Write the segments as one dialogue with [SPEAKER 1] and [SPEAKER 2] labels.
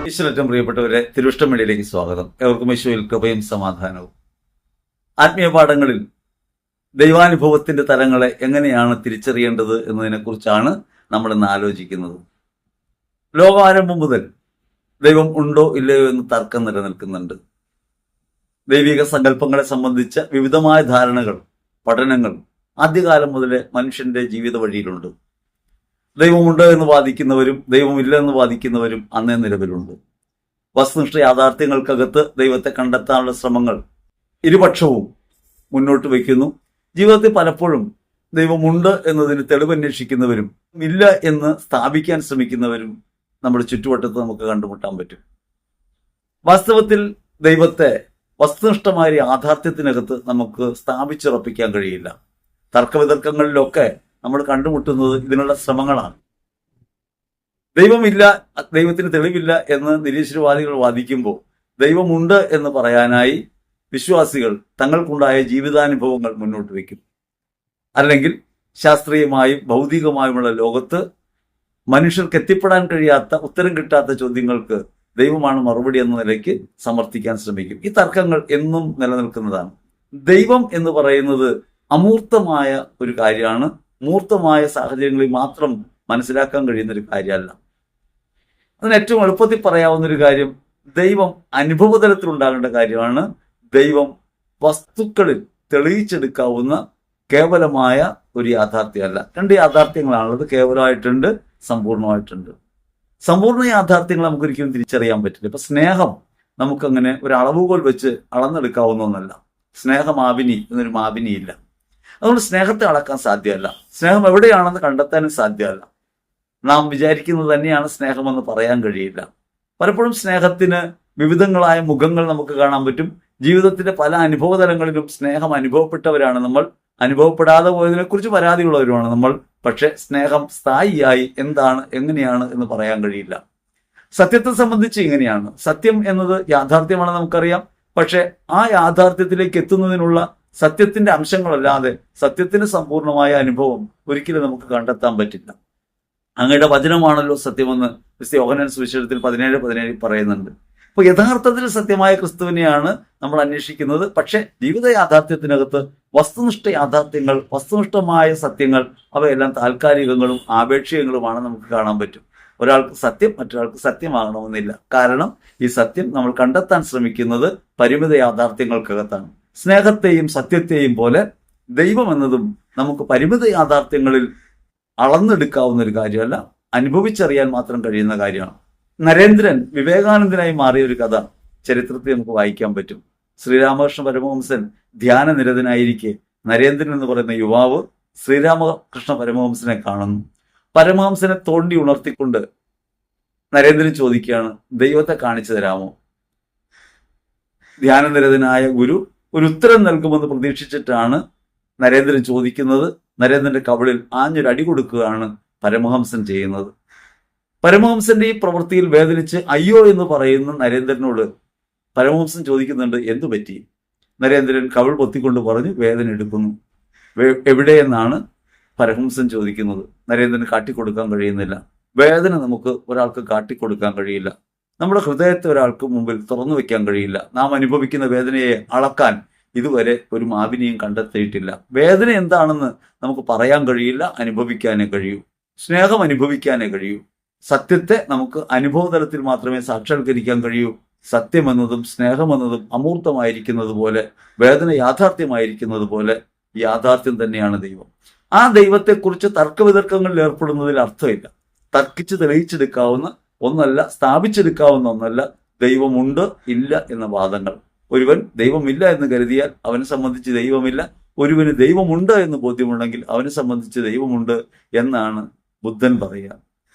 [SPEAKER 1] ഈശ്വരറ്റം പ്രിയപ്പെട്ടവരെ, തിരുവിഷ്ടം മീഡിയയിലേക്ക് സ്വാഗതം. ഏവർക്കും യേശുവിൽ കൃപയും സമാധാനവും. ആത്മീയ പാഠങ്ങളിൽ ദൈവാനുഭവത്തിന്റെ തലങ്ങളെ എങ്ങനെയാണ് തിരിച്ചറിയേണ്ടത് എന്നതിനെക്കുറിച്ചാണ് നമ്മൾ ഇന്ന് ആലോചിക്കുന്നത്. ലോകാരംഭം മുതൽ ദൈവം ഉണ്ടോ ഇല്ലയോ എന്ന് തർക്കം നിലനിൽക്കുന്നുണ്ട്. ദൈവിക സങ്കല്പങ്ങളെ സംബന്ധിച്ച വിവിധമായ ധാരണകൾ, പഠനങ്ങൾ ആദ്യകാലം മുതലേ മനുഷ്യന്റെ ജീവിത വഴിയിലുണ്ട്. ദൈവമുണ്ട് എന്ന് വാദിക്കുന്നവരും ദൈവമില്ല എന്ന് വാദിക്കുന്നവരും അന്നേ നിലവിലുണ്ട്. വസ്തുനിഷ്ഠ യാഥാർത്ഥ്യങ്ങൾക്കകത്ത് ദൈവത്തെ കണ്ടെത്താനുള്ള ശ്രമങ്ങൾ ഇരുപക്ഷവും മുന്നോട്ട് വയ്ക്കുന്നു. ജീവിതത്തിൽ പലപ്പോഴും ദൈവമുണ്ട് എന്നതിന് തെളിവന്വേഷിക്കുന്നവരും ഇല്ല എന്ന് സ്ഥാപിക്കാൻ ശ്രമിക്കുന്നവരും നമ്മുടെ ചുറ്റുവട്ടത്ത് നമുക്ക് കണ്ടുമുട്ടാൻ പറ്റും. വാസ്തവത്തിൽ ദൈവത്തെ വസ്തുനിഷ്ഠമായ യാഥാർത്ഥ്യത്തിനകത്ത് നമുക്ക് സ്ഥാപിച്ചുറപ്പിക്കാൻ കഴിയില്ല. തർക്കവിതർക്കങ്ങളിലൊക്കെ നമ്മൾ കണ്ടുമുട്ടുന്നത് ഇതിനുള്ള ശ്രമങ്ങളാണ്. ദൈവമില്ല, ദൈവത്തിന് തെളിവില്ല എന്ന് നിരീശ്വരവാദികൾ വാദിക്കുമ്പോൾ ദൈവമുണ്ട് എന്ന് പറയാനായി വിശ്വാസികൾ തങ്ങൾക്കുണ്ടായ ജീവിതാനുഭവങ്ങൾ മുന്നോട്ട് വയ്ക്കും. അല്ലെങ്കിൽ ശാസ്ത്രീയമായും ഭൗതികമായുമുള്ള ലോകത്ത് മനുഷ്യർക്ക് എത്തിപ്പെടാൻ കഴിയാത്ത, ഉത്തരം കിട്ടാത്ത ചോദ്യങ്ങൾക്ക് ദൈവമാണ് മറുപടി എന്ന നിലയ്ക്ക് സമർത്ഥിക്കാൻ ശ്രമിക്കും. ഈ തർക്കങ്ങൾ എന്നും നിലനിൽക്കുന്നതാണ്. ദൈവം എന്ന് പറയുന്നത് അമൂർത്തമായ ഒരു കാര്യമാണ്. മൂർത്തമായ സാഹചര്യങ്ങളിൽ മാത്രം മനസ്സിലാക്കാൻ കഴിയുന്ന ഒരു കാര്യമല്ല. അതിന് ഏറ്റവും എളുപ്പത്തിൽ പറയാവുന്ന ഒരു കാര്യം, ദൈവം അനുഭവതലത്തിൽ ഉണ്ടാകേണ്ട കാര്യമാണ്. ദൈവം വസ്തുക്കളിൽ തെളിയിച്ചെടുക്കാവുന്ന കേവലമായ ഒരു യാഥാർത്ഥ്യമല്ല. രണ്ട് യാഥാർത്ഥ്യങ്ങളാണുള്ളത്, കേവലമായിട്ടുണ്ട്, സമ്പൂർണമായിട്ടുണ്ട്. സമ്പൂർണ്ണ യാഥാർത്ഥ്യങ്ങൾ നമുക്കൊരിക്കലും തിരിച്ചറിയാൻ പറ്റില്ല. ഇപ്പൊ സ്നേഹം നമുക്കങ്ങനെ ഒരു അളവുകോൽ വെച്ച് അളന്നെടുക്കാവുന്ന ഒന്നല്ല. സ്നേഹമാപിനി എന്നൊരു മാപിനിയില്ല. അതുകൊണ്ട് സ്നേഹത്തെ അളക്കാൻ സാധ്യമല്ല. സ്നേഹം എവിടെയാണെന്ന് കണ്ടെത്താനും സാധ്യമല്ല. നാം വിചാരിക്കുന്നത് തന്നെയാണ് സ്നേഹമെന്ന് പറയാൻ കഴിയില്ല. പലപ്പോഴും സ്നേഹത്തിന് വിവിധങ്ങളായ മുഖങ്ങൾ നമുക്ക് കാണാൻ പറ്റും. ജീവിതത്തിന്റെ പല അനുഭവതലങ്ങളിലും സ്നേഹം അനുഭവപ്പെട്ടവരാണ് നമ്മൾ. അനുഭവപ്പെടാതെ പോയതിനെക്കുറിച്ച് പരാതിയുള്ളവരുമാണ് നമ്മൾ. പക്ഷെ സ്നേഹം സ്ഥായിയായി എന്താണ്, എങ്ങനെയാണ് എന്ന് പറയാൻ കഴിയില്ല. സത്യത്തെ സംബന്ധിച്ച് ഇങ്ങനെയാണ്. സത്യം എന്നത് യാഥാർത്ഥ്യമാണ് നമുക്കറിയാം. പക്ഷെ ആ യാഥാർത്ഥ്യത്തിലേക്ക് എത്തുന്നതിനുള്ള സത്യത്തിന്റെ അംശങ്ങളല്ലാതെ സത്യത്തിന് സമ്പൂർണമായ അനുഭവം ഒരിക്കലും നമുക്ക് കണ്ടെത്താൻ പറ്റില്ല. അങ്ങയുടെ വചനമാണല്ലോ സത്യമെന്ന് യോഹന്നാൻ സുവിശേഷത്തിൽ 17:17 പറയുന്നുണ്ട്. അപ്പൊ യഥാർത്ഥത്തിൽ സത്യമായ ക്രിസ്തുവിനെയാണ് നമ്മൾ അന്വേഷിക്കുന്നത്. പക്ഷെ ജീവിത യാഥാർത്ഥ്യത്തിനകത്ത് വസ്തുനിഷ്ഠ യാഥാർത്ഥ്യങ്ങൾ, വസ്തുനിഷ്ഠമായ സത്യങ്ങൾ, അവയെല്ലാം താൽക്കാലികങ്ങളും ആപേക്ഷികങ്ങളുമാണ് നമുക്ക് കാണാൻ പറ്റും. ഒരാൾക്ക് സത്യം മറ്റൊരാൾക്ക് സത്യമാകണമെന്നില്ല. കാരണം ഈ സത്യം നമ്മൾ കണ്ടെത്താൻ ശ്രമിക്കുന്നത് പരിമിത യാഥാർത്ഥ്യങ്ങൾക്കകത്താണ്. സ്നേഹത്തെയും സത്യത്തെയും പോലെ ദൈവം എന്നതും നമുക്ക് പരിമിത യാഥാർത്ഥ്യങ്ങളിൽ അളന്നെടുക്കാവുന്ന ഒരു കാര്യമല്ല, അനുഭവിച്ചറിയാൻ മാത്രം കഴിയുന്ന കാര്യമാണ്. നരേന്ദ്രൻ വിവേകാനന്ദനായി മാറിയ ഒരു കഥ ചരിത്രത്തിൽ നമുക്ക് വായിക്കാൻ പറ്റും. ശ്രീരാമകൃഷ്ണ പരമഹംസൻ ധ്യാനനിരതനായിരിക്കെ നരേന്ദ്രൻ എന്ന് പറയുന്ന യുവാവ് ശ്രീരാമകൃഷ്ണ പരമഹംസനെ കാണുന്നു. പരമഹംസനെ തോണ്ടി ഉണർത്തിക്കൊണ്ട് നരേന്ദ്രൻ ചോദിക്കുകയാണ്, ദൈവത്തെ കാണിച്ചു തരാമോ? ധ്യാനനിരതനായ ഗുരു ഒരു ഉത്തരം നൽകുമെന്ന് പ്രതീക്ഷിച്ചിട്ടാണ് നരേന്ദ്രൻ ചോദിക്കുന്നത്. നരേന്ദ്രന്റെ കവിളിൽ ആഞ്ഞൊരടി കൊടുക്കുകയാണ് പരമഹംസൻ ചെയ്യുന്നത്. പരമഹംസന്റെ ഈ പ്രവൃത്തിയിൽ വേദനിച്ച് അയ്യോ എന്ന് പറയുന്ന നരേന്ദ്രനോട് പരമഹംസൻ ചോദിക്കുന്നുണ്ട്, എന്തു പറ്റി? നരേന്ദ്രൻ കവിൾ പൊത്തിക്കൊണ്ട് പറഞ്ഞു, വേദന എടുക്കുന്നു. എവിടെയെന്നാണ് പരമഹംസൻ ചോദിക്കുന്നത്. നരേന്ദ്രന് കാട്ടിക്കൊടുക്കാൻ കഴിയുന്നില്ല. വേദന നമുക്ക് ഒരാൾക്ക് കാട്ടിക്കൊടുക്കാൻ കഴിയില്ല. നമ്മുടെ ഹൃദയത്തെ ഒരാൾക്ക് മുമ്പിൽ തുറന്നു വെക്കാൻ കഴിയില്ല. നാം അനുഭവിക്കുന്ന വേദനയെ അളക്കാൻ ഇതുവരെ ഒരു മാപിനിയും കണ്ടെത്തിയിട്ടില്ല. വേദന എന്താണെന്ന് നമുക്ക് പറയാൻ കഴിയില്ല, അനുഭവിക്കാനേ കഴിയൂ. സ്നേഹം അനുഭവിക്കാനേ കഴിയൂ. സത്യത്തെ നമുക്ക് അനുഭവതലത്തിൽ മാത്രമേ സാക്ഷാത്കരിക്കാൻ കഴിയൂ. സത്യമെന്നതും സ്നേഹമെന്നതും അമൂർത്തമായിരിക്കുന്നത് പോലെ, വേദന യാഥാർത്ഥ്യമായിരിക്കുന്നത് പോലെ യാഥാർത്ഥ്യം തന്നെയാണ് ദൈവം. ആ ദൈവത്തെക്കുറിച്ച് തർക്കവിതർക്കങ്ങളിൽ ഏർപ്പെടുന്നതിൽ അർത്ഥമില്ല. തർക്കിച്ച് തെളിയിച്ചെടുക്കാവുന്ന ഒന്നല്ല, സ്ഥാപിച്ചെടുക്കാവുന്ന ഒന്നല്ല ദൈവമുണ്ട് ഇല്ല എന്ന വാദങ്ങൾ. ഒരുവൻ ദൈവമില്ല എന്ന് കരുതിയാൽ അവനെ സംബന്ധിച്ച് ദൈവമില്ല. ഒരുവന് ദൈവമുണ്ട് എന്ന് ബോധ്യമുണ്ടെങ്കിൽ അവനെ സംബന്ധിച്ച് ദൈവമുണ്ട് എന്നാണ് ബുദ്ധൻ പറയുക.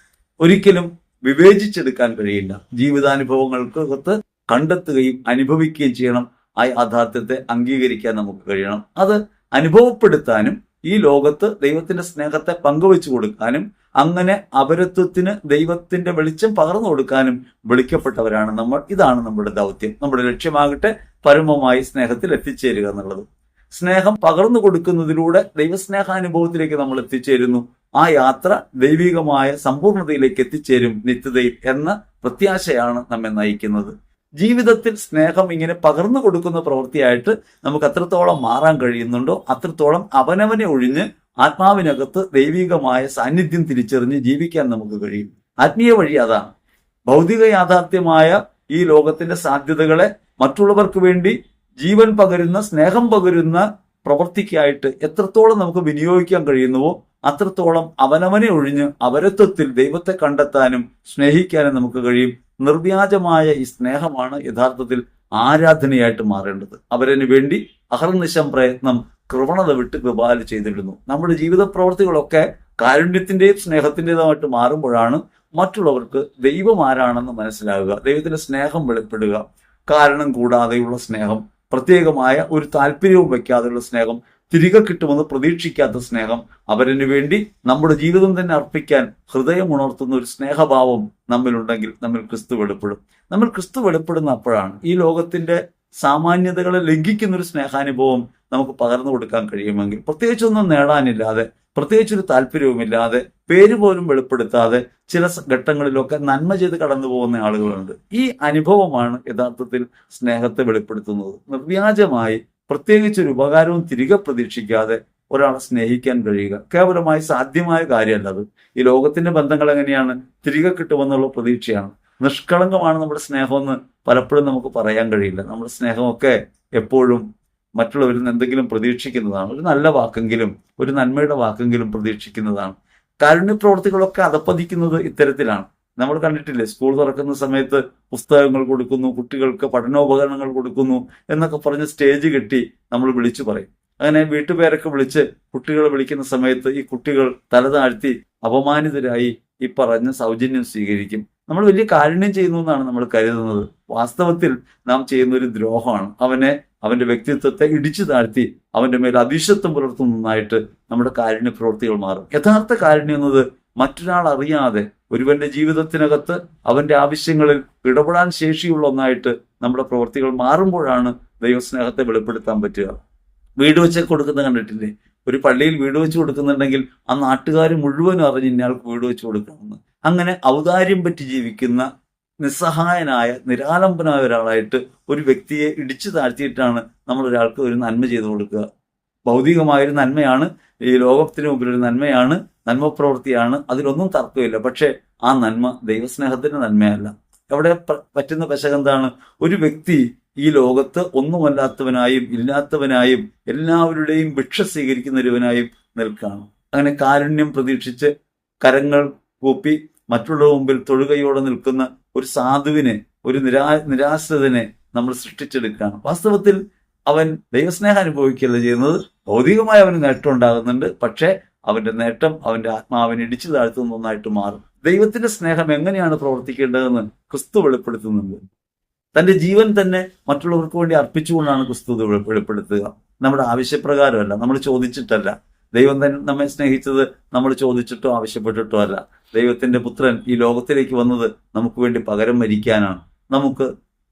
[SPEAKER 1] ഒരിക്കലും വിവേചിച്ചെടുക്കാൻ കഴിയില്ല. ജീവിതാനുഭവങ്ങൾക്കകത്ത് കണ്ടെത്തുകയും അനുഭവിക്കുകയും ചെയ്യണം. ആ യാഥാർത്ഥ്യത്തെ അംഗീകരിക്കാൻ നമുക്ക് കഴിയണം. അത് അനുഭവപ്പെടുത്താനും ഈ ലോകത്ത് ദൈവത്തിന്റെ സ്നേഹത്തെ പങ്കുവെച്ചു കൊടുക്കാനും അങ്ങനെ അപരത്വത്തിന് ദൈവത്തിന്റെ വെളിച്ചം പകർന്നു കൊടുക്കാനും വിളിക്കപ്പെട്ടവരാണ് നമ്മൾ. ഇതാണ് നമ്മുടെ ദൗത്യം. നമ്മുടെ ലക്ഷ്യമാകട്ടെ പരമമായി സ്നേഹത്തിൽ എത്തിച്ചേരുക എന്നുള്ളത്. സ്നേഹം പകർന്നു കൊടുക്കുന്നതിലൂടെ ദൈവസ്നേഹാനുഭവത്തിലേക്ക് നമ്മൾ എത്തിച്ചേരുന്നു. ആ യാത്ര ദൈവികമായ സമ്പൂർണതയിലേക്ക് എത്തിച്ചേരും നിത്യതയിൽ എന്ന പ്രത്യാശയാണ് നമ്മെ നയിക്കുന്നത്. ജീവിതത്തിൽ സ്നേഹം ഇങ്ങനെ പകർന്നു കൊടുക്കുന്ന പ്രവൃത്തിയായിട്ട് നമുക്ക് എത്രത്തോളം മാറാൻ കഴിയുന്നുണ്ടോ അത്രത്തോളം അവനവനെ ഒഴിഞ്ഞ് ആത്മാവിനകത്ത് ദൈവികമായ സാന്നിധ്യം തിരിച്ചറിഞ്ഞ് ജീവിക്കാൻ നമുക്ക് കഴിയും. ആത്മീയ വഴി അതാണ്. ഭൗതിക യാഥാർത്ഥ്യമായ ഈ ലോകത്തിന്റെ സാധ്യതകളെ മറ്റുള്ളവർക്ക് വേണ്ടി ജീവൻ പകരുന്ന, സ്നേഹം പകരുന്ന പ്രവൃത്തിക്കായിട്ട് എത്രത്തോളം നമുക്ക് വിനിയോഗിക്കാൻ കഴിയുന്നുവോ അത്രത്തോളം അവനവനെ ഒഴിഞ്ഞ് അവരത്വത്തിൽ ദൈവത്തെ കണ്ടെത്താനും സ്നേഹിക്കാനും നമുക്ക് കഴിയും. നിർവ്യാജമായ ഈ സ്നേഹമാണ് യഥാർത്ഥത്തിൽ ആരാധനയായിട്ട് മാറേണ്ടത്. അവരന് വേണ്ടി അഹർനിശം പ്രയത്നം കൃപണത വിട്ട് കൃപാല് ചെയ്തിടുന്നു. നമ്മുടെ ജീവിത പ്രവൃത്തികളൊക്കെ കാരുണ്യത്തിന്റെയും സ്നേഹത്തിൻ്റെതുമായിട്ട് മാറുമ്പോഴാണ് മറ്റുള്ളവർക്ക് ദൈവം ആരാണെന്ന് മനസ്സിലാകുക, ദൈവത്തിന്റെ സ്നേഹം വെളിപ്പെടുക. കാരണം കൂടാതെയുള്ള സ്നേഹം, പ്രത്യേകമായ ഒരു താല്പര്യവും വയ്ക്കാതെയുള്ള സ്നേഹം, തിരികെ കിട്ടുമെന്ന് പ്രതീക്ഷിക്കാത്ത സ്നേഹം, അവരന് വേണ്ടി നമ്മുടെ ജീവിതം തന്നെ അർപ്പിക്കാൻ ഹൃദയം ഉണർത്തുന്ന ഒരു സ്നേഹഭാവം നമ്മിലുണ്ടെങ്കിൽ നമ്മൾ ക്രിസ്തു വെളിപ്പെടും. നമ്മൾ ക്രിസ്തു വെളിപ്പെടുന്ന അപ്പോഴാണ് ഈ ലോകത്തിന്റെ സാമാന്യതകളെ ലംഘിക്കുന്ന ഒരു സ്നേഹാനുഭവം നമുക്ക് പകർന്നു കൊടുക്കാൻ കഴിയുമെങ്കിൽ, പ്രത്യേകിച്ചൊന്നും നേടാനില്ലാതെ, പ്രത്യേകിച്ചൊരു താല്പര്യവുമില്ലാതെ, പേര് പോലും വെളിപ്പെടുത്താതെ ചില ഘട്ടങ്ങളിലൊക്കെ നന്മ ചെയ്ത് കടന്നു പോകുന്ന ആളുകളുണ്ട്. ഈ അനുഭവമാണ് യഥാർത്ഥത്തിൽ സ്നേഹത്തെ വെളിപ്പെടുത്തുന്നത്. നിർവ്യാജമായി പ്രത്യേകിച്ചൊരു ഉപകാരവും തിരികെ പ്രതീക്ഷിക്കാതെ ഒരാളെ സ്നേഹിക്കാൻ കഴിയുക കേവലമായി സാധ്യമായ കാര്യമല്ല അത്. ഈ ലോകത്തിന്റെ ബന്ധങ്ങൾ എങ്ങനെയാണ്? തിരികെ കിട്ടുമെന്നുള്ള പ്രതീക്ഷയാണ്. നിഷ്കളങ്കമാണ് നമ്മുടെ സ്നേഹമെന്ന് പലപ്പോഴും നമുക്ക് പറയാൻ കഴിയില്ല. നമ്മുടെ സ്നേഹമൊക്കെ എപ്പോഴും മറ്റുള്ളവരിൽ നിന്ന് എന്തെങ്കിലും പ്രതീക്ഷിക്കുന്നതാണ്. ഒരു നല്ല വാക്കെങ്കിലും, ഒരു നന്മയുടെ വാക്കെങ്കിലും പ്രതീക്ഷിക്കുന്നതാണ്. കാരുണ്യ പ്രവർത്തികളൊക്കെ അധപ്പതിക്കുന്നത് ഇത്തരത്തിലാണ്. നമ്മൾ കണ്ടിട്ടില്ലേ, സ്കൂൾ തുറക്കുന്ന സമയത്ത് പുസ്തകങ്ങൾ കൊടുക്കുന്നു, കുട്ടികൾക്ക് പഠനോപകരണങ്ങൾ കൊടുക്കുന്നു എന്നൊക്കെ പറഞ്ഞ് സ്റ്റേജ് കെട്ടി നമ്മൾ വിളിച്ചു പറയും. അങ്ങനെ വീട്ടുപേരൊക്കെ വിളിച്ച് കുട്ടികളെ വിളിക്കുന്ന സമയത്ത് ഈ കുട്ടികൾ തല താഴ്ത്തി അപമാനിതരായി ഈ പറഞ്ഞ സൗജന്യം സ്വീകരിക്കും. നമ്മൾ വലിയ കാരുണ്യം ചെയ്യുന്നു എന്നാണ് നമ്മൾ കരുതുന്നത്. വാസ്തവത്തിൽ നാം ചെയ്യുന്ന ഒരു ദ്രോഹമാണ്. അവന്റെ വ്യക്തിത്വത്തെ ഇടിച്ചു താഴ്ത്തി അവന്റെ മേൽ അഭിഷത്വം പുലർത്തുന്നതായിട്ട് നമ്മുടെ കാരുണ്യ പ്രവൃത്തികൾ മാറും. യഥാർത്ഥ കാരുണ്യം എന്നത് മറ്റൊരാൾ അറിയാതെ ഒരുവന്റെ ജീവിതത്തിനകത്ത് അവന്റെ ആവശ്യങ്ങളിൽ ഇടപെടാൻ ശേഷിയുള്ള ഒന്നായിട്ട് നമ്മുടെ പ്രവൃത്തികൾ മാറുമ്പോഴാണ് ദൈവസ്നേഹത്തെ വെളിപ്പെടുത്താൻ പറ്റുക. വീട് വെച്ച് കൊടുക്കുന്ന കണ്ടിട്ടില്ലേ? ഒരു പള്ളിയിൽ വീട് വെച്ച് കൊടുക്കുന്നുണ്ടെങ്കിൽ ആ നാട്ടുകാർ മുഴുവനും അറിഞ്ഞ് ഇന്നയാൾക്ക് വീട് വെച്ച് കൊടുക്കണമെന്ന്. അങ്ങനെ ഔദാര്യം പറ്റി ജീവിക്കുന്ന നിസ്സഹായനായ നിരാലംബനായ ഒരാളായിട്ട് ഒരു വ്യക്തിയെ ഇടിച്ചു താഴ്ത്തിയിട്ടാണ് നമ്മൾ ഒരാൾക്ക് ഒരു നന്മ ചെയ്തു കൊടുക്കുക. ഭൗതികമായൊരു നന്മയാണ്, ഈ ലോകത്തിന് മുമ്പിൽ ഒരു നന്മയാണ്, നന്മ പ്രവൃത്തിയാണ്, അതിലൊന്നും തർക്കമില്ല. പക്ഷെ ആ നന്മ ദൈവസ്നേഹത്തിന്റെ നന്മയല്ല. അവിടെ പറ്റുന്ന പെശകെന്താണ്? ഒരു വ്യക്തി ഈ ലോകത്ത് ഒന്നുമല്ലാത്തവനായും ഇല്ലാത്തവനായും എല്ലാവരുടെയും ഭിക്ഷ സ്വീകരിക്കുന്ന ഒരുവനായും നിൽക്കുകയാണ്. അങ്ങനെ കാരുണ്യം പ്രതീക്ഷിച്ച് കരങ്ങൾ കൂപ്പി മറ്റുള്ള മുമ്പിൽ തൊഴുകയോടെ നിൽക്കുന്ന ഒരു സാധുവിനെ, ഒരു നിരാശ്രിതനെ നമ്മൾ സൃഷ്ടിച്ചെടുക്കുകയാണ്. വാസ്തവത്തിൽ അവൻ ദൈവസ്നേഹം അനുഭവിക്കുകയല്ല ചെയ്യുന്നത്. ഭൗതികമായി അവന് നേട്ടം ഉണ്ടാകുന്നുണ്ട്, പക്ഷെ അവന്റെ നേട്ടം അവന്റെ ആത്മാവിനെ ഇടിച്ചു താഴ്ത്തുന്ന ഒന്നായിട്ട് മാറും. ദൈവത്തിന്റെ സ്നേഹം എങ്ങനെയാണ് പ്രവർത്തിക്കേണ്ടതെന്ന് ക്രിസ്തു വെളിപ്പെടുത്തുന്നുണ്ട്. തന്റെ ജീവൻ തന്നെ മറ്റുള്ളവർക്ക് വേണ്ടി അർപ്പിച്ചുകൊണ്ടാണ് ക്രിസ്തു വെളിപ്പെടുത്തുക. നമ്മുടെ ആവശ്യപ്രകാരമല്ല, നമ്മൾ ചോദിച്ചിട്ടല്ല. ദൈവം തന്നെ നമ്മെ സ്നേഹിച്ചത് നമ്മൾ ചോദിച്ചിട്ടോ ആവശ്യപ്പെട്ടിട്ടോ അല്ല. ദൈവത്തിന്റെ പുത്രൻ ഈ ലോകത്തിലേക്ക് വന്നത് നമുക്ക് വേണ്ടി പകരം മരിക്കാനാണ്, നമുക്ക്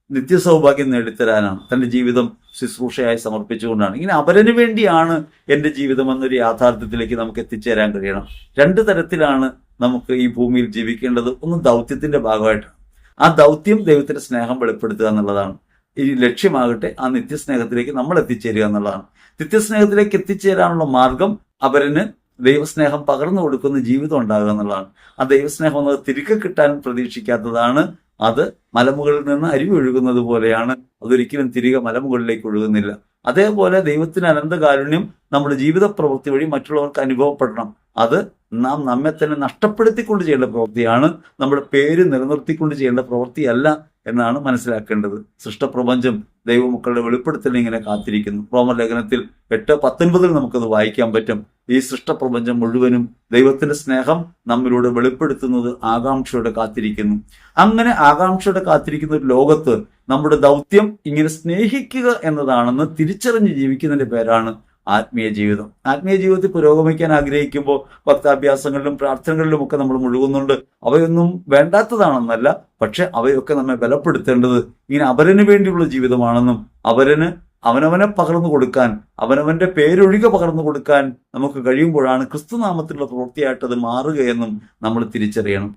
[SPEAKER 1] നിത്യസൗഭാഗ്യം നേടിത്തരാനാണ്, തന്റെ ജീവിതം ശുശ്രൂഷയായി സമർപ്പിച്ചുകൊണ്ടാണ്. ഇങ്ങനെ അവരന് വേണ്ടിയാണ് എൻ്റെ ജീവിതം എന്നൊരു യാഥാർത്ഥ്യത്തിലേക്ക് നമുക്ക് എത്തിച്ചേരാൻ കഴിയണം. രണ്ട് തരത്തിലാണ് നമുക്ക് ഈ ഭൂമിയിൽ ജീവിക്കേണ്ടത്. ഒന്ന് ദൗത്യത്തിന്റെ ഭാഗമായിട്ടാണ്. ആ ദൗത്യം ദൈവത്തിന്റെ സ്നേഹം വെളിപ്പെടുത്തുക എന്നുള്ളതാണ്. ഈ ലക്ഷ്യമാകട്ടെ ആ നിത്യസ്നേഹത്തിലേക്ക് നമ്മൾ എത്തിച്ചേരുക എന്നുള്ളതാണ്. നിത്യസ്നേഹത്തിലേക്ക് എത്തിച്ചേരാനുള്ള മാർഗം അവരന് ദൈവസ്നേഹം പകർന്നു കൊടുക്കുന്ന ജീവിതം ഉണ്ടാകുക എന്നുള്ളതാണ്. ആ ദൈവസ്നേഹം എന്നത് തിരികെ കിട്ടാൻ പ്രതീക്ഷിക്കാത്തതാണ്. അത് മലമുകളിൽ നിന്ന് അരുവി ഒഴുകുന്നത് പോലെയാണ്. അതൊരിക്കലും തിരികെ മലമുകളിലേക്ക് ഒഴുകുന്നില്ല. അതേപോലെ ദൈവത്തിന് അനന്ത കാരുണ്യം നമ്മുടെ ജീവിത പ്രവൃത്തി വഴി മറ്റുള്ളവർക്ക് അനുഭവപ്പെടണം. അത് നാം നമ്മെ തന്നെ നഷ്ടപ്പെടുത്തിക്കൊണ്ട് ചെയ്യേണ്ട പ്രവൃത്തിയാണ്, നമ്മുടെ പേര് നിലനിർത്തിക്കൊണ്ട് ചെയ്യേണ്ട പ്രവൃത്തിയല്ല എന്നാണ് മനസ്സിലാക്കേണ്ടത്. സൃഷ്ടപ്രപഞ്ചം ദൈവമക്കളുടെ വെളിപ്പെടുത്തൽ ഇങ്ങനെ കാത്തിരിക്കുന്നു. റോമർ ലേഖനത്തിൽ 8:19 നമുക്കത് വായിക്കാൻ പറ്റും. ഈ സൃഷ്ടപ്രപഞ്ചം മുഴുവനും ദൈവത്തിന്റെ സ്നേഹം നമ്മിലൂടെ വെളിപ്പെടുത്തുന്നത് ആകാംക്ഷയോടെ കാത്തിരിക്കുന്നു. അങ്ങനെ ആകാംക്ഷയോടെ കാത്തിരിക്കുന്ന ഒരു ലോകത്ത് നമ്മുടെ ദൗത്യം ഇങ്ങനെ സ്നേഹിക്കുക എന്നതാണെന്ന് തിരിച്ചറിഞ്ഞ് ജീവിക്കുന്നതിന്റെ പേരാണ് ആത്മീയ ജീവിതം. ആത്മീയ ജീവിതത്തിൽ പുരോഗമിക്കാൻ ആഗ്രഹിക്കുമ്പോൾ ഭക്താഭ്യാസങ്ങളിലും പ്രാർത്ഥനകളിലും ഒക്കെ നമ്മൾ മുഴുകുന്നുണ്ട്. അവയൊന്നും വേണ്ടാത്തതാണെന്നല്ല, പക്ഷെ അവയൊക്കെ നമ്മെ ബലപ്പെടുത്തേണ്ടത് ഇങ്ങനെ അവരന് വേണ്ടിയുള്ള ജീവിതമാണെന്നും അവരന് അവനവനെ പകർന്നു കൊടുക്കാൻ, അവനവന്റെ പേരൊഴികെ പകർന്നു കൊടുക്കാൻ നമുക്ക് കഴിയുമ്പോഴാണ് ക്രിസ്തുനാമത്തിലുള്ള പ്രവൃത്തിയായിട്ട് അത് മാറുകയെന്നും നമ്മൾ തിരിച്ചറിയണം.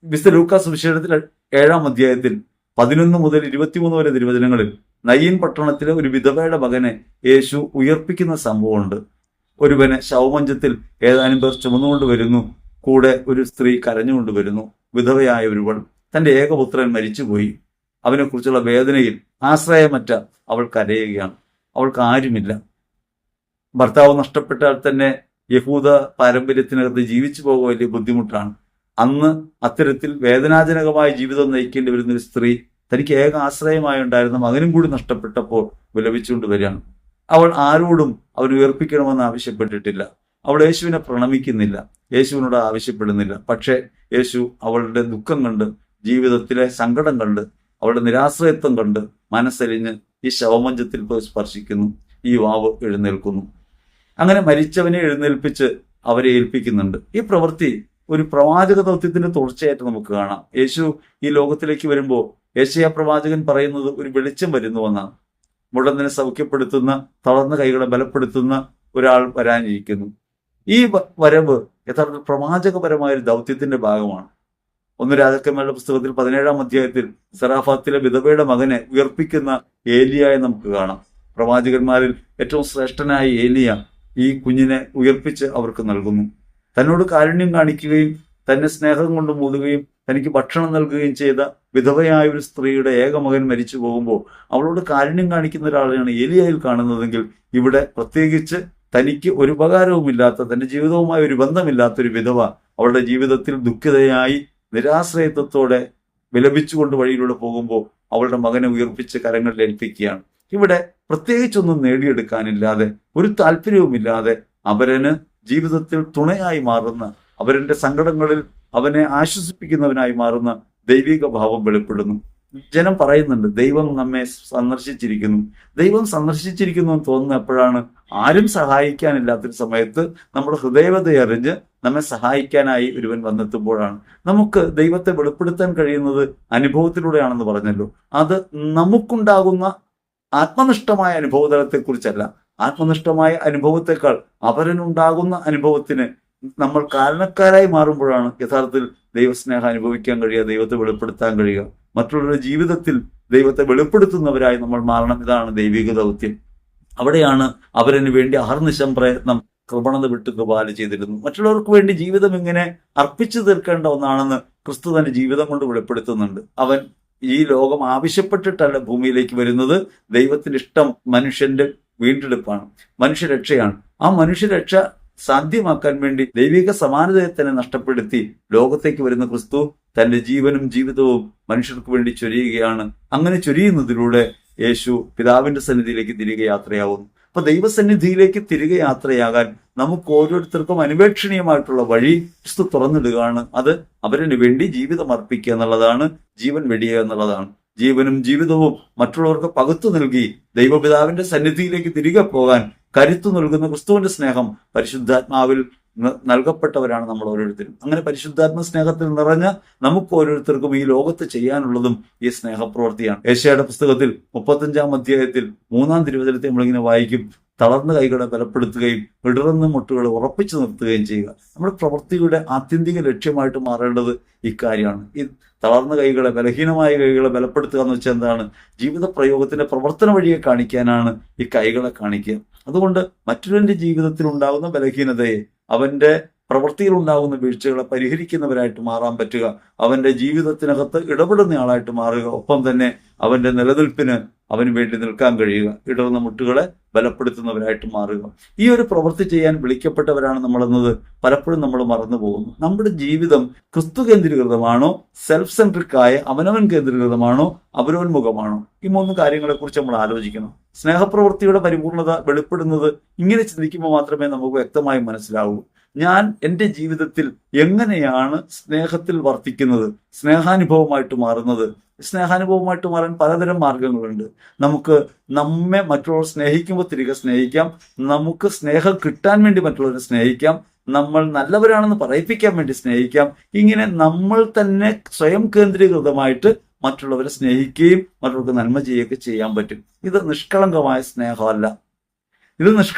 [SPEAKER 1] വിശുദ്ധ ലൂക്കാസ് സുവിശേഷത്തിൽ 7-ാം അധ്യായത്തിൽ 11 മുതൽ 23 വരെ തിരുവചനങ്ങളിൽ നയീൻ പട്ടണത്തിലെ ഒരു വിധവയുടെ മകനെ യേശു ഉയർപ്പിക്കുന്ന സംഭവമുണ്ട്. ഒരുവനെ ശവമഞ്ചത്തിൽ ഏതാനും പേർ ചുമന്നുകൊണ്ട് വരുന്നു. കൂടെ ഒരു സ്ത്രീ കരഞ്ഞുകൊണ്ട് വരുന്നു. വിധവയായ ഒരുവൾ, തന്റെ ഏകപുത്രൻ മരിച്ചുപോയി. അവനെക്കുറിച്ചുള്ള വേദനയിൽ ആശ്രയമറ്റ അവൾ കരയുകയാണ്. അവൾക്ക് ആരുമില്ല. ഭർത്താവ് നഷ്ടപ്പെട്ടാൽ തന്നെ യഹൂദ പാരമ്പര്യത്തിനകത്ത് ജീവിച്ചു പോകുക വലിയ ബുദ്ധിമുട്ടാണ്. അന്ന് അത്തരത്തിൽ വേദനാജനകമായ ജീവിതം നയിക്കേണ്ടി വരുന്ന ഒരു സ്ത്രീ തനിക്ക് ഏക ആശ്രയമായി ഉണ്ടായിരുന്ന മകനും കൂടി നഷ്ടപ്പെട്ടപ്പോൾ വിലപിച്ചുകൊണ്ട് വരികയാണ്. അവൾ ആരോടും അവൻ ഉയർപ്പിക്കണമെന്ന് ആവശ്യപ്പെട്ടിട്ടില്ല. അവൾ യേശുവിനെ പ്രണമിക്കുന്നില്ല, യേശുവിനോട് ആവശ്യപ്പെടുന്നില്ല. പക്ഷേ യേശു അവളുടെ ദുഃഖം കണ്ട്, ജീവിതത്തിലെ സങ്കടം കണ്ട്, അവളുടെ നിരാശ്രയത്വം കണ്ട് മനസ്സലിഞ്ഞ് ഈ ശവമഞ്ചത്തിൽ പോയി സ്പർശിക്കുന്നു. ഈ യുവാവ് എഴുന്നേൽക്കുന്നു. അങ്ങനെ മരിച്ചവനെ എഴുന്നേൽപ്പിച്ച് അവരെ ഏൽപ്പിക്കുന്നുണ്ട്. ഈ പ്രവൃത്തി ഒരു പ്രവാചക ദൗത്യത്തിന്റെ തുടർച്ചയായിട്ട് നമുക്ക് കാണാം. യേശു ഈ ലോകത്തിലേക്ക് വരുമ്പോൾ യെശയ്യാ പ്രവാചകൻ പറയുന്നത് ഒരു വെളിച്ചം വരുന്നുവെന്നാണ്. മുടന്തിനെ സൗഖ്യപ്പെടുത്തുന്ന, തളർന്ന കൈകളെ ബലപ്പെടുത്തുന്ന ഒരാൾ വരാനിരിക്കുന്നു. ഈ വരവ് യഥാർത്ഥ പ്രവാചകപരമായ ഒരു ദൗത്യത്തിന്റെ ഭാഗമാണ്. 1 രാജാക്കന്മാരുടെ പുസ്തകത്തിൽ 17-ാം അധ്യായത്തിൽ സറാഫാത്തിലെ വിധവയുടെ മകനെ ഉയർപ്പിക്കുന്ന ഏലിയായെ നമുക്ക് കാണാം. പ്രവാചകന്മാരിൽ ഏറ്റവും ശ്രേഷ്ഠനായ ഏലിയ ഈ കുഞ്ഞിനെ ഉയർപ്പിച്ച് അവർക്ക് നൽകുന്നു. തന്നോട് കാരുണ്യം കാണിക്കുകയും തന്നെ സ്നേഹം കൊണ്ട് മൂടുകയും തനിക്ക് ഭക്ഷണം നൽകുകയും ചെയ്ത വിധവയായ ഒരു സ്ത്രീയുടെ ഏകമകൻ മരിച്ചു പോകുമ്പോൾ അവളോട് കാരുണ്യം കാണിക്കുന്ന ഒരാളെയാണ് ഏലിയായിൽ കാണുന്നതെങ്കിൽ, ഇവിടെ പ്രത്യേകിച്ച് തനിക്ക് ഒരു ഉപകാരവുമില്ലാത്ത, തന്റെ ജീവിതവുമായി ഒരു ബന്ധമില്ലാത്ത ഒരു വിധവ അവളുടെ ജീവിതത്തിൽ ദുഃഖിതയായി നിരാശ്രയത്വത്തോടെ വിലപിച്ചുകൊണ്ട് വഴിയിലൂടെ പോകുമ്പോൾ അവളുടെ മകനെ ഉയർപ്പിച്ച് കരങ്ങളിൽ ഏൽപ്പിക്കുകയാണ്. ഇവിടെ പ്രത്യേകിച്ചൊന്നും നേടിയെടുക്കാനില്ലാതെ, ഒരു താല്പര്യവുമില്ലാതെ അവരന് ജീവിതത്തിൽ തുണയായി മാറുന്ന, അവരുടെ സങ്കടങ്ങളിൽ അവനെ ആശ്വസിപ്പിക്കുന്നവനായി മാറുന്ന ദൈവിക ഭാവം വെളിപ്പെടുന്നു. ജനം പറയുന്നുണ്ട്, ദൈവം നമ്മെ സന്ദർശിച്ചിരിക്കുന്നു. ദൈവം സന്ദർശിച്ചിരിക്കുന്നു എന്ന് തോന്നുന്ന എപ്പോഴാണ്? ആരും സഹായിക്കാനില്ലാത്തൊരു സമയത്ത് നമ്മുടെ ഹൃദയവതയറിഞ്ഞ് നമ്മെ സഹായിക്കാനായി ഒരുവൻ വന്നെത്തുമ്പോഴാണ്. നമുക്ക് ദൈവത്തെ വെളിപ്പെടുത്താൻ കഴിയുന്നത് അനുഭവത്തിലൂടെയാണെന്ന് പറഞ്ഞല്ലോ. അത് നമുക്കുണ്ടാകുന്ന ആത്മനിഷ്ഠമായ അനുഭവതലത്തെക്കുറിച്ചല്ല. ആത്മനിഷ്ഠമായ അനുഭവത്തെക്കാൾ അവരനുണ്ടാകുന്ന അനുഭവത്തിന് നമ്മൾ കാരണക്കാരായി മാറുമ്പോഴാണ് യഥാർത്ഥത്തിൽ ദൈവസ്നേഹം അനുഭവിക്കാൻ കഴിയുക, ദൈവത്തെ വെളിപ്പെടുത്താൻ കഴിയുക. മറ്റുള്ളവരുടെ ജീവിതത്തിൽ ദൈവത്തെ വെളിപ്പെടുത്തുന്നവരായി നമ്മൾ മാറണം. ഇതാണ് ദൈവിക ദൗത്യം. അവിടെയാണ് അവരന് വേണ്ടി അഹർനിശം പ്രയത്നം കൃപണത വിട്ട് കൃപാല ചെയ്തിരുന്നു. മറ്റുള്ളവർക്ക് വേണ്ടി ജീവിതം ഇങ്ങനെ അർപ്പിച്ചു തീർക്കേണ്ട ഒന്നാണെന്ന് ക്രിസ്തു തന്റെ ജീവിതം കൊണ്ട് വെളിപ്പെടുത്തുന്നുണ്ട്. അവൻ ഈ ലോകം ആവശ്യപ്പെട്ടിട്ടല്ല ഭൂമിയിലേക്ക് വരുന്നത്. ദൈവത്തിന്റെ ഇഷ്ടം മനുഷ്യന്റെ വീണ്ടെടുപ്പാണ്, മനുഷ്യരക്ഷയാണ്. ആ മനുഷ്യരക്ഷ സാധ്യമാക്കാൻ വേണ്ടി ദൈവിക സമാനതയെ തന്നെ നഷ്ടപ്പെടുത്തി ലോകത്തേക്ക് വരുന്ന ക്രിസ്തു തന്റെ ജീവനും ജീവിതവും മനുഷ്യർക്ക് വേണ്ടി ചൊരിയുകയാണ്. അങ്ങനെ ചൊരിയുന്നതിലൂടെ യേശു പിതാവിന്റെ സന്നിധിയിലേക്ക് തിരികെ യാത്രയാവുന്നു. അപ്പൊ ദൈവസന്നിധിയിലേക്ക് തിരികെ യാത്രയാകാൻ നമുക്ക് ഓരോരുത്തർക്കും അനുപേക്ഷണീയമായിട്ടുള്ള വഴി ക്രിസ്തു തുറന്നിടുകയാണ്. അത് അവരിന് വേണ്ടി ജീവിതം അർപ്പിക്കുക എന്നുള്ളതാണ്, ജീവൻ വെടിയുക എന്നുള്ളതാണ്. ജീവനും ജീവിതവും മറ്റുള്ളവർക്ക് പകുത്തു നൽകി ദൈവപിതാവിന്റെ സന്നിധിയിലേക്ക് തിരികെ പോകാൻ കരുത്തു നൽകുന്ന ക്രിസ്തുവിന്റെ സ്നേഹം പരിശുദ്ധാത്മാവിൽ നൽകപ്പെട്ടവരാണ് നമ്മൾ ഓരോരുത്തരും. അങ്ങനെ പരിശുദ്ധാത്മ സ്നേഹത്തിൽ നിറഞ്ഞ നമുക്ക് ഓരോരുത്തർക്കും ഈ ലോകത്ത് ചെയ്യാനുള്ളതും ഈ സ്നേഹപ്രവൃത്തിയാണ്. യെശയ്യായുടെ പുസ്തകത്തിൽ 35-ാം അധ്യായത്തിൽ 3-ാം തിരുവചനത്തെ നമ്മളിങ്ങനെ വായിക്കും, തളർന്ന കൈകളെ ബലപ്പെടുത്തുകയും ഇടറുന്ന മുട്ടുകളെ ഉറപ്പിച്ചു നിർത്തുകയും ചെയ്യുക. നമ്മുടെ പ്രവൃത്തിയുടെ ആത്യന്തിക ലക്ഷ്യമായിട്ട് മാറേണ്ടത് ഇക്കാര്യമാണ്. ഈ തളർന്ന കൈകളെ, ബലഹീനമായ കൈകളെ ബലപ്പെടുത്തുക എന്ന് വെച്ചാൽ എന്താണ്? ജീവിത പ്രയോഗത്തിന്റെ പ്രവർത്തന വഴിയെ കാണിക്കാനാണ് ഈ കൈകളെ കാണിക്കുക. അതുകൊണ്ട് മറ്റൊരുവന്റെ ജീവിതത്തിൽ ഉണ്ടാകുന്ന ബലഹീനതയെ, അവന്റെ പ്രവൃത്തിയിൽ ഉണ്ടാകുന്ന വീഴ്ചകളെ പരിഹരിക്കുന്നവരായിട്ട് മാറാൻ പറ്റുക, അവന്റെ ജീവിതത്തിനകത്ത് ഇടപെടുന്ന ആളായിട്ട് മാറുക, ഒപ്പം തന്നെ അവന്റെ നിലനിൽപ്പിന് അവന് വേണ്ടി നിൽക്കാൻ കഴിയുക, ഇടറുന്ന മുട്ടുകളെ ബലപ്പെടുത്തുന്നവരായിട്ട് മാറുക. ഈ ഒരു പ്രവൃത്തി ചെയ്യാൻ വിളിക്കപ്പെട്ടവരാണ് നമ്മളെന്നത് പലപ്പോഴും നമ്മൾ മറന്നു പോകുന്നു. നമ്മുടെ ജീവിതം ക്രിസ്തു കേന്ദ്രീകൃതമാണോ, സെൽഫ് സെൻട്രിക് ആയ അവനവൻ കേന്ദ്രീകൃതമാണോ, അവരോന്മുഖമാണോ? ഈ 3 കാര്യങ്ങളെക്കുറിച്ച് നമ്മൾ ആലോചിക്കണം. സ്നേഹപ്രവൃത്തിയുടെ പരിപൂർണത വെളിപ്പെടുന്നത് ഇങ്ങനെ ചിന്തിക്കുമ്പോൾ മാത്രമേ നമുക്ക് വ്യക്തമായി മനസ്സിലാവൂ. ഞാൻ എൻ്റെ ജീവിതത്തിൽ എങ്ങനെയാണ് സ്നേഹത്തിൽ വർത്തിക്കുന്നത്, സ്നേഹാനുഭവമായിട്ട് മാറുന്നത്? സ്നേഹാനുഭവമായിട്ട് മാറാൻ പലതരം മാർഗങ്ങളുണ്ട്. നമുക്ക് നമ്മെ മറ്റുള്ളവർ സ്നേഹിക്കുമ്പോൾ തിരികെ സ്നേഹിക്കാം, നമുക്ക് സ്നേഹം കിട്ടാൻ വേണ്ടി മറ്റുള്ളവരെ സ്നേഹിക്കാം, നമ്മൾ നല്ലവരാണെന്ന് പറയിപ്പിക്കാൻ വേണ്ടി സ്നേഹിക്കാം. ഇങ്ങനെ നമ്മൾ തന്നെ സ്വയം കേന്ദ്രീകൃതമായിട്ട് മറ്റുള്ളവരെ സ്നേഹിക്കുകയും മറ്റുള്ളവർക്ക് നന്മ ചെയ്യുകയൊക്കെ ചെയ്യാൻ പറ്റും. ഇത് നിഷ്കളങ്കമായ സ്നേഹമല്ല.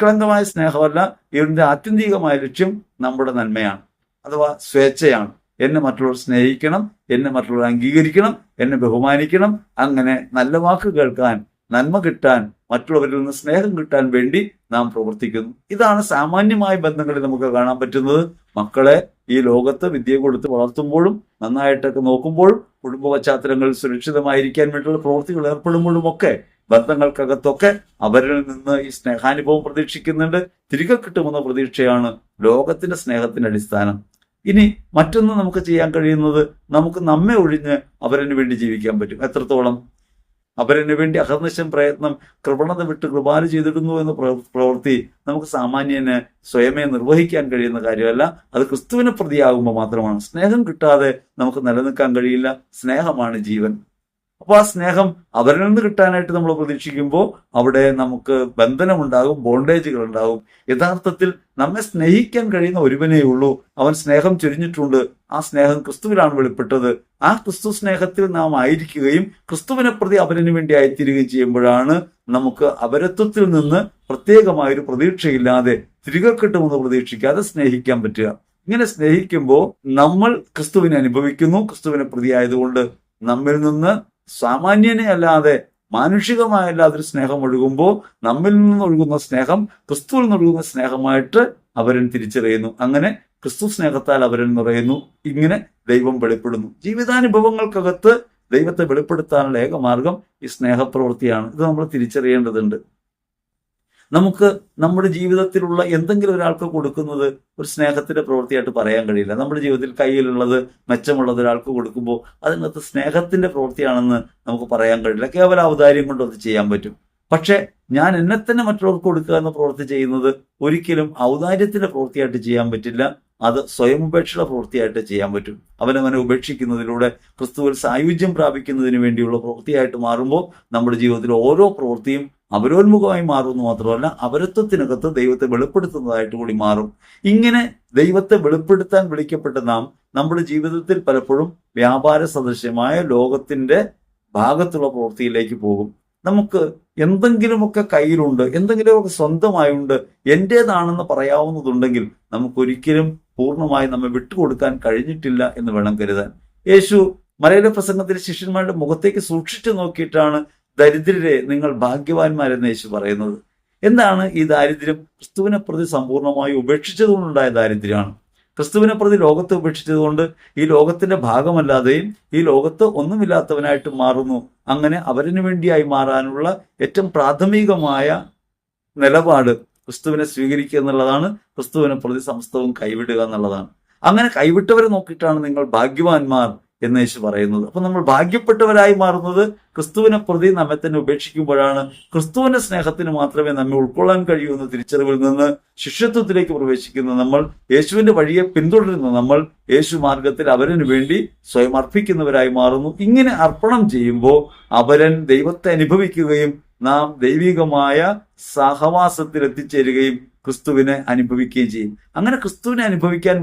[SPEAKER 1] ഇതിന്റെ ആത്യന്തികമായ ലക്ഷ്യം നമ്മുടെ നന്മയാണ്, അഥവാ സ്വേച്ഛയാണ്. എന്നെ മറ്റുള്ളവർ സ്നേഹിക്കണം, എന്നെ മറ്റുള്ളവർ അംഗീകരിക്കണം, എന്നെ ബഹുമാനിക്കണം, അങ്ങനെ നല്ല വാക്ക് കേൾക്കാൻ, നന്മ കിട്ടാൻ, മറ്റുള്ളവരിൽ നിന്ന് സ്നേഹം കിട്ടാൻ വേണ്ടി നാം പ്രവർത്തിക്കുന്നു. ഇതാണ് സാമാന്യമായ ബന്ധങ്ങളിൽ നമുക്ക് കാണാൻ പറ്റുന്നത്. മക്കളെ ഈ ലോകത്ത് വിദ്യ കൊടുത്ത് വളർത്തുമ്പോഴും നന്നായിട്ടൊക്കെ നോക്കുമ്പോഴും കുടുംബ പശ്ചാത്തലങ്ങളിൽ സുരക്ഷിതമായിരിക്കാൻ വേണ്ടിയുള്ള പ്രവൃത്തികൾ ഏർപ്പെടുമ്പോഴും ഒക്കെ ബന്ധങ്ങൾക്കകത്തൊക്കെ അവരിൽ നിന്ന് ഈ സ്നേഹാനുഭവം പ്രതീക്ഷിക്കുന്നുണ്ട്. തിരികെ കിട്ടുമെന്ന പ്രതീക്ഷയാണ് ലോകത്തിന്റെ സ്നേഹത്തിന്റെ അടിസ്ഥാനം. ഇനി മറ്റൊന്ന് നമുക്ക് ചെയ്യാൻ കഴിയുന്നത്, നമുക്ക് നമ്മെ ഒഴിഞ്ഞ് അവരന് വേണ്ടി ജീവിക്കാൻ പറ്റും. എത്രത്തോളം? അവരന് വേണ്ടി അഹർനിശം പ്രയത്നം, കൃപണത വിട്ട് കൃപാല ചെയ്തിടുന്നു എന്ന പ്രവൃത്തി നമുക്ക് സാമാന്യന് സ്വയമേ നിർവഹിക്കാൻ കഴിയുന്ന കാര്യമല്ല. അത് ക്രിസ്തുവിനെ പ്രതിയാകുമ്പോൾ മാത്രമാണ്. സ്നേഹം കിട്ടാതെ നമുക്ക് നിലനിൽക്കാൻ കഴിയില്ല. സ്നേഹമാണ് ജീവൻ. അപ്പോൾ ആ സ്നേഹം അവരിൽ നിന്ന് കിട്ടാനായിട്ട് നമ്മൾ പ്രതീക്ഷിക്കുമ്പോൾ അവിടെ നമുക്ക് ബന്ധനമുണ്ടാകും, ബോണ്ടേജുകൾ ഉണ്ടാകും. യഥാർത്ഥത്തിൽ നമ്മെ സ്നേഹിക്കാൻ കഴിയുന്ന ഒരുവനേ ഉള്ളൂ. അവൻ സ്നേഹം ചൊരിഞ്ഞിട്ടുണ്ട്. ആ സ്നേഹം ക്രിസ്തുവിലാണ് വെളിപ്പെട്ടത്. ആ ക്രിസ്തു സ്നേഹത്തിൽ നാം ആയിരിക്കുകയും ക്രിസ്തുവിനെ പ്രതി അവരിന് വേണ്ടി ആയിത്തീരുകയും ചെയ്യുമ്പോഴാണ് നമുക്ക് അപരത്വത്തിൽ നിന്ന് പ്രത്യേകമായൊരു പ്രതീക്ഷയില്ലാതെ, തിരികെ കിട്ടുമെന്ന് പ്രതീക്ഷിക്കാതെ സ്നേഹിക്കാൻ പറ്റുക. ഇങ്ങനെ സ്നേഹിക്കുമ്പോൾ നമ്മൾ ക്രിസ്തുവിനെ അനുഭവിക്കുന്നു. ക്രിസ്തുവിനെ പ്രതിയായതുകൊണ്ട് നമ്മിൽ നിന്ന് സാമാന്യനെ അല്ലാതെ മാനുഷികമായല്ലാതെ ഒരു സ്നേഹം ഒഴുകുമ്പോൾ നമ്മിൽ നിന്ന് ഒഴുകുന്ന സ്നേഹം ക്രിസ്തുവിൽ നിന്നൊഴുകുന്ന സ്നേഹമായിട്ട് അവരൻ തിരിച്ചറിയുന്നു. അങ്ങനെ ക്രിസ്തു സ്നേഹത്താൽ അവരൻ നിറയുന്നു. ഇങ്ങനെ ദൈവം വെളിപ്പെടുന്നു. ജീവിതാനുഭവങ്ങൾക്കകത്ത് ദൈവത്തെ വെളിപ്പെടുത്താനുള്ള ഏകമാർഗം ഈ സ്നേഹപ്രവൃത്തിയാണ്. ഇത് നമ്മൾ തിരിച്ചറിയേണ്ടതുണ്ട്. നമുക്ക് നമ്മുടെ ജീവിതത്തിലുള്ള എന്തെങ്കിലും ഒരാൾക്ക് കൊടുക്കുന്നത് ഒരു സ്നേഹത്തിന്റെ പ്രവൃത്തിയായിട്ട് പറയാൻ കഴിയില്ല. നമ്മുടെ ജീവിതത്തിൽ കയ്യിലുള്ളത് മെച്ചമുള്ളത് ഒരാൾക്ക് കൊടുക്കുമ്പോൾ അതിനകത്ത് സ്നേഹത്തിന്റെ പ്രവൃത്തിയാണെന്ന് നമുക്ക് പറയാൻ കഴിയില്ല. കേവല ഔദാര്യം കൊണ്ട് അത് ചെയ്യാൻ പറ്റും. പക്ഷെ ഞാൻ എന്നെ തന്നെ മറ്റുള്ളവർക്ക് കൊടുക്കുക എന്ന പ്രവൃത്തി ചെയ്യുന്നത് ഒരിക്കലും ഔദാര്യത്തിന്റെ പ്രവൃത്തിയായിട്ട് ചെയ്യാൻ പറ്റില്ല. അത് സ്വയം ഉപേക്ഷയുടെ പ്രവൃത്തിയായിട്ട് ചെയ്യാൻ പറ്റും. അവനവനെ ഉപേക്ഷിക്കുന്നതിലൂടെ ക്രിസ്തുവിൽ സായുജ്യം പ്രാപിക്കുന്നതിന് വേണ്ടിയുള്ള പ്രവൃത്തിയായിട്ട് മാറുമ്പോൾ നമ്മുടെ ജീവിതത്തിൽ ഓരോ പ്രവൃത്തിയും അപരോന്മുഖമായി മാറുമെന്ന് മാത്രമല്ല, അപരത്വത്തിനകത്ത് ദൈവത്തെ വെളിപ്പെടുത്തുന്നതായിട്ട് കൂടി മാറും. ഇങ്ങനെ ദൈവത്തെ വെളിപ്പെടുത്താൻ വിളിക്കപ്പെട്ട നാം നമ്മുടെ ജീവിതത്തിൽ പലപ്പോഴും വ്യാപാര സദൃശ്യമായ ലോകത്തിന്റെ ഭാഗത്തുള്ള പ്രവൃത്തിയിലേക്ക് പോകും. നമുക്ക് എന്തെങ്കിലുമൊക്കെ കയ്യിലുണ്ട്, എന്തെങ്കിലുമൊക്കെ സ്വന്തമായുണ്ട്, എന്റേതാണെന്ന് പറയാവുന്നതുണ്ടെങ്കിൽ നമുക്കൊരിക്കലും പൂർണ്ണമായി നമ്മെ വിട്ടുകൊടുക്കാൻ കഴിഞ്ഞിട്ടില്ല എന്ന് വേണം കരുതാൻ. യേശു മലയിലെ പ്രസംഗത്തിൽ ശിഷ്യന്മാരുടെ മുഖത്തേക്ക് സൂക്ഷിച്ചു നോക്കിയിട്ടാണ് ദരിദ്രരെ നിങ്ങൾ ഭാഗ്യവാന്മാരെന്ന് യേശു പറയുന്നത്. എന്താണ് ഈ ദാരിദ്ര്യം? ക്രിസ്തുവിനെ പ്രതി സമ്പൂർണ്ണമായി ഉപേക്ഷിച്ചതുകൊണ്ടുണ്ടായ ദാരിദ്ര്യമാണ്. ക്രിസ്തുവിനെ പ്രതി ലോകത്തെ ഉപേക്ഷിച്ചതുകൊണ്ട് ഈ ലോകത്തിന്റെ ഭാഗമല്ലാതെയും ഈ ലോകത്ത് ഒന്നുമില്ലാത്തവനായിട്ട് മാറുന്നു. അങ്ങനെ അവരിന് വേണ്ടിയായി മാറാനുള്ള ഏറ്റവും പ്രാഥമികമായ നിലപാട് ക്രിസ്തുവിനെ സ്വീകരിക്കുക എന്നുള്ളതാണ്. ക്രിസ്തുവിനെ പ്രതി സമസ്തവും കൈവിടുക എന്നുള്ളതാണ്. അങ്ങനെ കൈവിട്ടവരെ നോക്കിയിട്ടാണ് നിങ്ങൾ ഭാഗ്യവാന്മാർ എന്ന് യേശു പറയുന്നത്. അപ്പൊ നമ്മൾ ഭാഗ്യപ്പെട്ടവരായി മാറുന്നത് ക്രിസ്തുവിനെ പ്രതി നമ്മെ തന്നെ ഉപേക്ഷിക്കുമ്പോഴാണ്. ക്രിസ്തുവിന്റെ സ്നേഹത്തിന് മാത്രമേ നമ്മെ ഉൾക്കൊള്ളാൻ കഴിയൂ എന്ന തിരിച്ചറിവിൽ നിന്ന് ശിഷ്യത്വത്തിലേക്ക് പ്രവേശിക്കുന്ന നമ്മൾ, യേശുവിന്റെ വഴിയെ പിന്തുടരുന്ന നമ്മൾ, യേശു മാർഗത്തിൽ അവരന് വേണ്ടി സ്വയം അർപ്പിക്കുന്നവരായി മാറുന്നു. ഇങ്ങനെ അർപ്പണം ചെയ്യുമ്പോൾ അവരൻ ദൈവത്തെ അനുഭവിക്കുകയും നാം ദൈവികമായ സഹവാസത്തിൽ എത്തിച്ചേരുകയും ക്രിസ്തുവിനെ അനുഭവിക്കുകയും ചെയ്യും. അങ്ങനെ ക്രിസ്തുവിനെ അനുഭവിക്കാൻ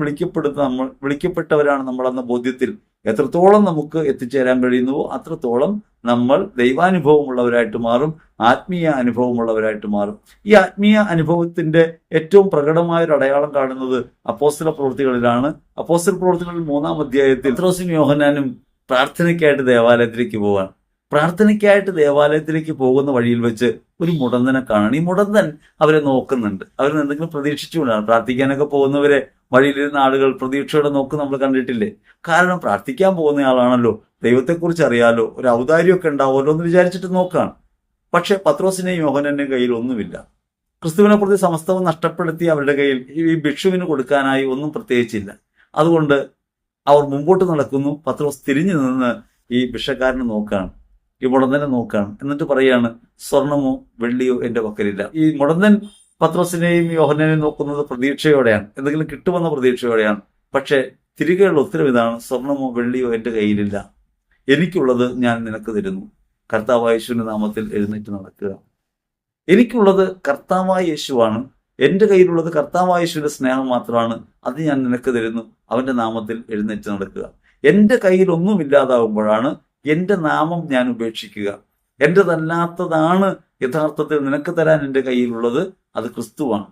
[SPEAKER 1] വിളിക്കപ്പെട്ടവരാണ് നമ്മളെന്ന ബോധ്യത്തിൽ എത്രത്തോളം നമുക്ക് എത്തിച്ചേരാൻ കഴിയുന്നുവോ അത്രത്തോളം നമ്മൾ ദൈവാനുഭവമുള്ളവരായിട്ട് മാറും, ആത്മീയ അനുഭവമുള്ളവരായിട്ട് മാറും. ഈ ആത്മീയ അനുഭവത്തിന്റെ ഏറ്റവും പ്രകടമായ ഒരു അടയാളം കാണുന്നത് അപ്പോസ്തല പ്രവൃത്തികളിലാണ്. അപ്പോസ്തല പ്രവൃത്തികളിൽ 3-ാം അധ്യായത്തിൽ പത്രോസും യോഹന്നാനും പ്രാർത്ഥനയ്ക്കായിട്ട് ദേവാലയത്തിലേക്ക് പോവാണ്. പ്രാർത്ഥനയ്ക്കായിട്ട് ദേവാലയത്തിലേക്ക് പോകുന്ന വഴിയിൽ വെച്ച് ഒരു മുടന്തനെ കാണണം. ഈ മുടന്തൻ അവരെ നോക്കുന്നുണ്ട്. അവരിൽ എന്തെങ്കിലും പ്രതീക്ഷിച്ചുകൊണ്ടാണ്. പ്രാർത്ഥിക്കാനൊക്കെ പോകുന്നവരെ വഴിയിലിരുന്ന ആളുകൾ പ്രതീക്ഷയോടെ നോക്കും നമ്മൾ കണ്ടിട്ടില്ലേ? കാരണം പ്രാർത്ഥിക്കാൻ പോകുന്ന ആളാണല്ലോ, ദൈവത്തെക്കുറിച്ച് അറിയാലോ, ഒരു ഔദാര്യമൊക്കെ ഉണ്ടാവുമല്ലോ എന്ന് വിചാരിച്ചിട്ട് നോക്കുകയാണ്. പക്ഷെ പത്രോസിനെയും യോഹന്നാന്റെയും കയ്യിൽ ഒന്നുമില്ല. ക്രിസ്തുവിനെ പ്രതി സമസ്തവും നഷ്ടപ്പെടുത്തി അവരുടെ കയ്യിൽ ഈ ഭിക്ഷുവിന് കൊടുക്കാനായി ഒന്നും പ്രത്യേകിച്ചില്ല. അതുകൊണ്ട് അവർ മുമ്പോട്ട് നടക്കുന്നു. പത്രോസ് തിരിഞ്ഞു നിന്ന് ഈ ഭിക്ഷക്കാരനെ നോക്കുകയാണ്, ഈ മുടന്തനെ നോക്കുകയാണ്. എന്നിട്ട് പറയാണ്, സ്വർണമോ വെള്ളിയോ എന്റെ പക്കലില്ല. ഈ മുടന്തൻ പത്രോസിനെയും യോഹന്നാനെയും നോക്കുന്നത് പ്രതീക്ഷയോടെയാണ്, എന്തെങ്കിലും കിട്ടുമെന്ന പ്രതീക്ഷയോടെയാണ്. പക്ഷെ തിരികെയുള്ള ഉത്തരം ഇതാണ്, സ്വർണമോ വെള്ളിയോ എന്റെ കയ്യിലില്ല, എനിക്കുള്ളത് ഞാൻ നിനക്ക് തരുന്നു. കർത്താവായ യേശുവിന്റെ നാമത്തിൽ എഴുന്നേറ്റ് നടക്കുക. എനിക്കുള്ളത് കർത്താവായ യേശുവാണ്. എന്റെ കയ്യിലുള്ളത് കർത്താവായ യേശുവിന്റെ സ്നേഹം മാത്രമാണ്. അത് ഞാൻ നിനക്ക് തരുന്നു. അവന്റെ നാമത്തിൽ എഴുന്നേറ്റ് നടക്കുക. എന്റെ കയ്യിൽ ഒന്നും ഇല്ലാതാവുമ്പോഴാണ് എൻ്റെ നാമം ഞാൻ ഉപേക്ഷിക്കുക. എൻ്റെതല്ലാത്തതാണ് യഥാർത്ഥത്തിൽ നിനക്ക് തരാൻ എൻ്റെ കയ്യിലുള്ളത്, അത് ക്രിസ്തുവാണ്.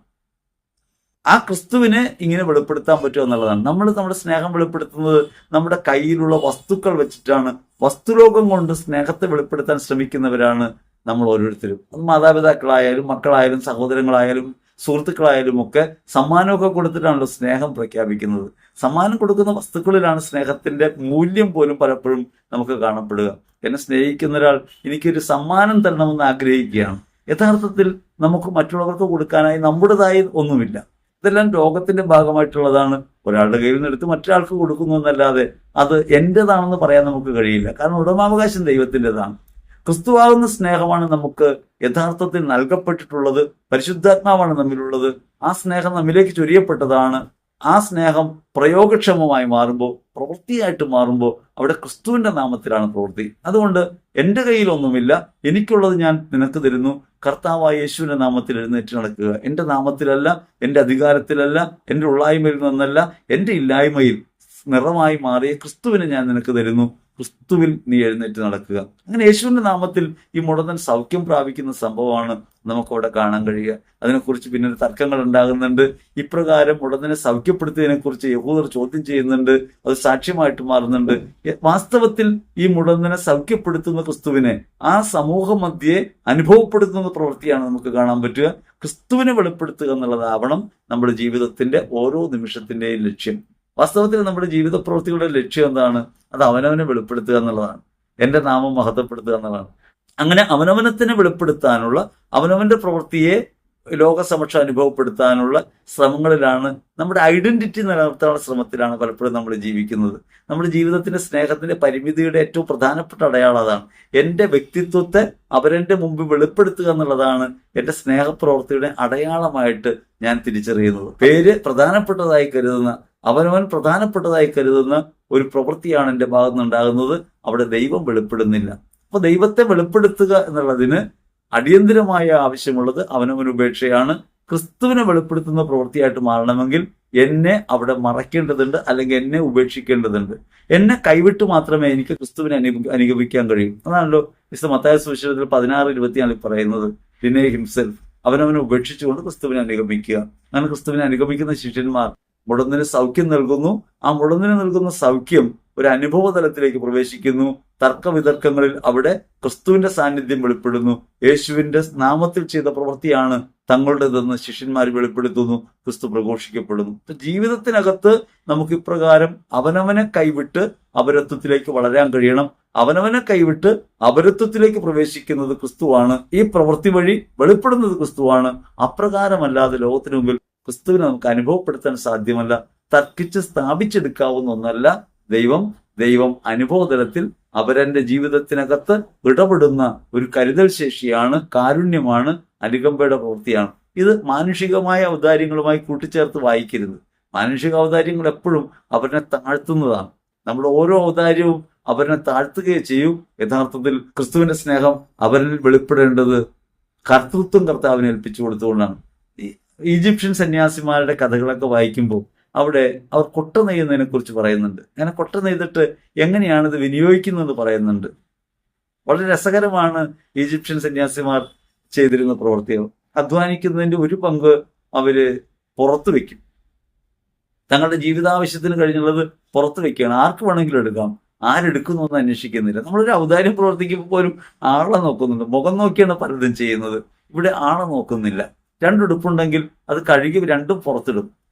[SPEAKER 1] ആ ക്രിസ്തുവിനെ ഇങ്ങനെ വെളിപ്പെടുത്താൻ പറ്റുമോ എന്നുള്ളതാണ്. നമ്മൾ നമ്മുടെ സ്നേഹം വെളിപ്പെടുത്തുന്നത് നമ്മുടെ കയ്യിലുള്ള വസ്തുക്കൾ വെച്ചിട്ടാണ്. വസ്തുലോകം കൊണ്ട് സ്നേഹത്തെ വെളിപ്പെടുത്താൻ ശ്രമിക്കുന്നവരാണ് നമ്മൾ ഓരോരുത്തരും. അത് മാതാപിതാക്കളായാലും മക്കളായാലും സഹോദരങ്ങളായാലും സുഹൃത്തുക്കളായാലും ഒക്കെ സമ്മാനമൊക്കെ കൊടുത്തിട്ടാണല്ലോ സ്നേഹം പ്രഖ്യാപിക്കുന്നത്. സമ്മാനം കൊടുക്കുന്ന വസ്തുക്കളിലാണ് സ്നേഹത്തിന്റെ മൂല്യം പോലും പലപ്പോഴും നമുക്ക് കാണപ്പെടുക. എന്നെ സ്നേഹിക്കുന്ന ഒരാൾ എനിക്കൊരു സമ്മാനം തരണമെന്ന് ആഗ്രഹിക്കുകയാണ്. യഥാർത്ഥത്തിൽ നമുക്ക് മറ്റുള്ളവർക്ക് കൊടുക്കാനായി നമ്മുടേതായി ഒന്നുമില്ല. ഇതെല്ലാം രോഗത്തിന്റെ ഭാഗമായിട്ടുള്ളതാണ്. ഒരാളുടെ കയ്യിൽ നിന്ന് എടുത്ത് മറ്റൊരാൾക്ക് കൊടുക്കുന്നു എന്നല്ലാതെ അത് എന്റേതാണെന്ന് പറയാൻ നമുക്ക് കഴിയില്ല. കാരണം ഉടമാവകാശം ദൈവത്തിൻ്റെതാണ്. ക്രിസ്തുവാകുന്ന സ്നേഹമാണ് നമുക്ക് യഥാർത്ഥത്തിൽ നൽകപ്പെട്ടിട്ടുള്ളത്. പരിശുദ്ധാത്മാവാണ് നമ്മിലുള്ളത്. ആ സ്നേഹം നമ്മിലേക്ക് ചൊരിയപ്പെട്ടതാണ്. ആ സ്നേഹം പ്രയോഗക്ഷമമായി മാറുമ്പോൾ, പ്രവൃത്തിയായിട്ട് മാറുമ്പോൾ അവിടെ ക്രിസ്തുവിന്റെ നാമത്തിലാണ് പ്രവൃത്തി. അതുകൊണ്ട് എൻ്റെ കയ്യിലൊന്നുമില്ല, എനിക്കുള്ളത് ഞാൻ നിനക്ക് തരുന്നു. കർത്താവായ യേശുവിന്റെ നാമത്തിൽ എഴുന്നേറ്റ് നടക്കുക. എൻ്റെ നാമത്തിലല്ല, എൻ്റെ അധികാരത്തിലല്ല, എൻ്റെ ഉള്ളായ്മയിൽ നിന്നല്ല, എൻ്റെ ഇല്ലായ്മയിൽ നിറമായി മാറിയ ക്രിസ്തുവിനെ ഞാൻ നിനക്ക് തരുന്നു. ക്രിസ്തുവിൽ നീ എഴുന്നേറ്റ് നടക്കുക. അങ്ങനെ യേശുവിന്റെ നാമത്തിൽ ഈ മുടന്തൻ സൗഖ്യം പ്രാപിക്കുന്ന സംഭവമാണ് നമുക്കവിടെ കാണാൻ കഴിയുക. അതിനെക്കുറിച്ച് പിന്നീട് തർക്കങ്ങൾ ഉണ്ടാകുന്നുണ്ട്. ഇപ്രകാരം മുടന്തനെ സൗഖ്യപ്പെടുത്തിയതിനെ കുറിച്ച് യഹൂദർ ചോദ്യം ചെയ്യുന്നുണ്ട്. അത് സാക്ഷ്യമായിട്ട് മാറുന്നുണ്ട്. വാസ്തവത്തിൽ ഈ മുടന്തനെ സൗഖ്യപ്പെടുത്തുന്ന ക്രിസ്തുവിനെ ആ സമൂഹ മധ്യേ അനുഭവപ്പെടുത്തുന്ന പ്രവൃത്തിയാണ് നമുക്ക് കാണാൻ പറ്റുക. ക്രിസ്തുവിനെ വെളിപ്പെടുത്തുക എന്നുള്ളതാവണം നമ്മുടെ ജീവിതത്തിന്റെ ഓരോ നിമിഷത്തിന്റെയും ലക്ഷ്യം. വാസ്തവത്തിൽ നമ്മുടെ ജീവിത പ്രവൃത്തികളുടെ ലക്ഷ്യം എന്താണ്? അത് അവനവനെ വെളിപ്പെടുത്തുക എന്നുള്ളതാണ്. എൻ്റെ നാമം മഹത്വപ്പെടുത്തുക എന്നുള്ളതാണ്. അങ്ങനെ അവനവനത്തിനെ വെളിപ്പെടുത്താനുള്ള, അവനവന്റെ പ്രവൃത്തിയെ ലോകസമക്ഷം അനുഭവപ്പെടുത്താനുള്ള ശ്രമങ്ങളിലാണ്, നമ്മുടെ ഐഡന്റിറ്റി നിലനിർത്താനുള്ള ശ്രമത്തിലാണ് പലപ്പോഴും നമ്മൾ ജീവിക്കുന്നത്. നമ്മുടെ ജീവിതത്തിന്റെ സ്നേഹത്തിന്റെ പരിമിതിയുടെ ഏറ്റവും പ്രധാനപ്പെട്ട അടയാളം അതാണ്. എൻ്റെ വ്യക്തിത്വത്തെ അവരെൻ്റെ മുമ്പ് വെളിപ്പെടുത്തുക എന്നുള്ളതാണ് എൻ്റെ സ്നേഹപ്രവൃത്തിയുടെ അടയാളമായിട്ട് ഞാൻ തിരിച്ചറിയുന്നത്. പേര് പ്രധാനപ്പെട്ടതായി കരുതുന്ന, അവനവൻ പ്രധാനപ്പെട്ടതായി കരുതുന്ന ഒരു പ്രവൃത്തിയാണ് എൻ്റെ ഭാഗത്ത് നിന്നുണ്ടാകുന്നത്. അവിടെ ദൈവം വെളിപ്പെടുന്നില്ല. അപ്പൊ ദൈവത്തെ വെളിപ്പെടുത്തുക എന്നുള്ളതിന് അടിയന്തിരമായ ആവശ്യമുള്ളത് അവനവൻ ഉപേക്ഷയാണ്. ക്രിസ്തുവിനെ വെളിപ്പെടുത്തുന്ന പ്രവൃത്തിയായിട്ട് മാറണമെങ്കിൽ എന്നെ അവിടെ മറയ്ക്കേണ്ടതുണ്ട്, അല്ലെങ്കിൽ എന്നെ ഉപേക്ഷിക്കേണ്ടതുണ്ട്. എന്നെ കൈവിട്ട് മാത്രമേ എനിക്ക് ക്രിസ്തുവിനെ അനുഗമിക്കാൻ കഴിയൂ. അതാണല്ലോ വിശുദ്ധ മത്തായി സുവിശേഷത്തിൽ 16:24 പറയുന്നത്. പിന്നെ ഹിംസെൽഫ്, അവനവനെ ഉപേക്ഷിച്ചുകൊണ്ട് ക്രിസ്തുവിനെ അനുഗമിക്കുക. അങ്ങനെ ക്രിസ്തുവിനെ അനുഗമിക്കുന്ന ശിഷ്യന്മാർ മുടന്തിന് സൗഖ്യം നൽകുന്നു. ആ മുടന്തിന് നൽകുന്ന സൗഖ്യം ഒരു അനുഭവ തലത്തിലേക്ക് പ്രവേശിക്കുന്നു. തർക്കവിതർക്കങ്ങളിൽ അവിടെ ക്രിസ്തുവിന്റെ സാന്നിധ്യം വെളിപ്പെടുന്നു. യേശുവിന്റെ നാമത്തിൽ ചെയ്ത പ്രവൃത്തിയാണ് തങ്ങളുടേതെന്ന് ശിഷ്യന്മാർ വെളിപ്പെടുത്തുന്നു. ക്രിസ്തു പ്രഘോഷിക്കപ്പെടുന്നു. ജീവിതത്തിനകത്ത് നമുക്ക് ഇപ്രകാരം അവനവനെ കൈവിട്ട് അപരത്വത്തിലേക്ക് വളരാൻ കഴിയണം. അവനവനെ കൈവിട്ട് അപരത്വത്തിലേക്ക് പ്രവേശിക്കുന്നത് ക്രിസ്തുവാണ്. ഈ പ്രവൃത്തി വഴി വെളിപ്പെടുന്നത് ക്രിസ്തുവാണ്. അപ്രകാരമല്ലാതെ ലോകത്തിന് മുമ്പിൽ ക്രിസ്തുവിനെ നമുക്ക് അനുഭവപ്പെടുത്താൻ സാധ്യമല്ല. തർക്കിച്ച് സ്ഥാപിച്ചെടുക്കാവുന്ന ഒന്നല്ല ദൈവം അനുഭവതലത്തിൽ അവരന്റെ ജീവിതത്തിനകത്ത് ഇടപെടുന്ന ഒരു കരുതൽ ശേഷിയാണ്, കാരുണ്യമാണ്, അനുകമ്പയുടെ പ്രവൃത്തിയാണ്. ഇത് മാനുഷികമായ ഔദാര്യങ്ങളുമായി കൂട്ടിച്ചേർത്ത് വായിക്കരുത്. മാനുഷിക ഔദാര്യങ്ങൾ എപ്പോഴും അവരെ താഴ്ത്തുന്നതാണ്. നമ്മുടെ ഓരോ ഔദാര്യവും അവരെ താഴ്ത്തുകയെ ചെയ്യൂ. യഥാർത്ഥത്തിൽ ക്രിസ്തുവിന്റെ സ്നേഹം അവരിൽ വെളിപ്പെടേണ്ടത് കർത്തൃത്വം കർത്താവിനെ ഏൽപ്പിച്ചു കൊടുത്തുകൊണ്ടാണ്. ഈജിപ്ഷ്യൻ സന്യാസിമാരുടെ കഥകളൊക്കെ വായിക്കുമ്പോൾ അവിടെ അവർ കൊട്ട നെയ്യുന്നതിനെ കുറിച്ച് പറയുന്നുണ്ട്. അങ്ങനെ കൊട്ട നെയ്തിട്ട് എങ്ങനെയാണ് ഇത് വിനിയോഗിക്കുന്നത് പറയുന്നുണ്ട്. വളരെ രസകരമാണ് ഈജിപ്ഷ്യൻ സന്യാസിമാർ ചെയ്തിരുന്ന പ്രവൃത്തികൾ. അധ്വാനിക്കുന്നതിന്റെ ഒരു പങ്ക് അവര് പുറത്തു വെക്കും. തങ്ങളുടെ ജീവിതാവശ്യത്തിന് കഴിഞ്ഞുള്ളത് പുറത്തു വെക്കുകയാണ്. ആർക്ക് വേണമെങ്കിലും എടുക്കാം. ആരെടുക്കുന്നു എന്ന് അന്വേഷിക്കുന്നില്ല. നമ്മളൊരു ഔദാര്യം പ്രവർത്തിക്കുമ്പോൾ പോലും ആളെ നോക്കുന്നുണ്ട്. മുഖം നോക്കിയാണ് പലതും ചെയ്യുന്നത്. ഇവിടെ ആളെ നോക്കുന്നില്ല. രണ്ടുടുപ്പുണ്ടെങ്കിൽ അത് കഴുകി രണ്ടും പുറത്തിടും.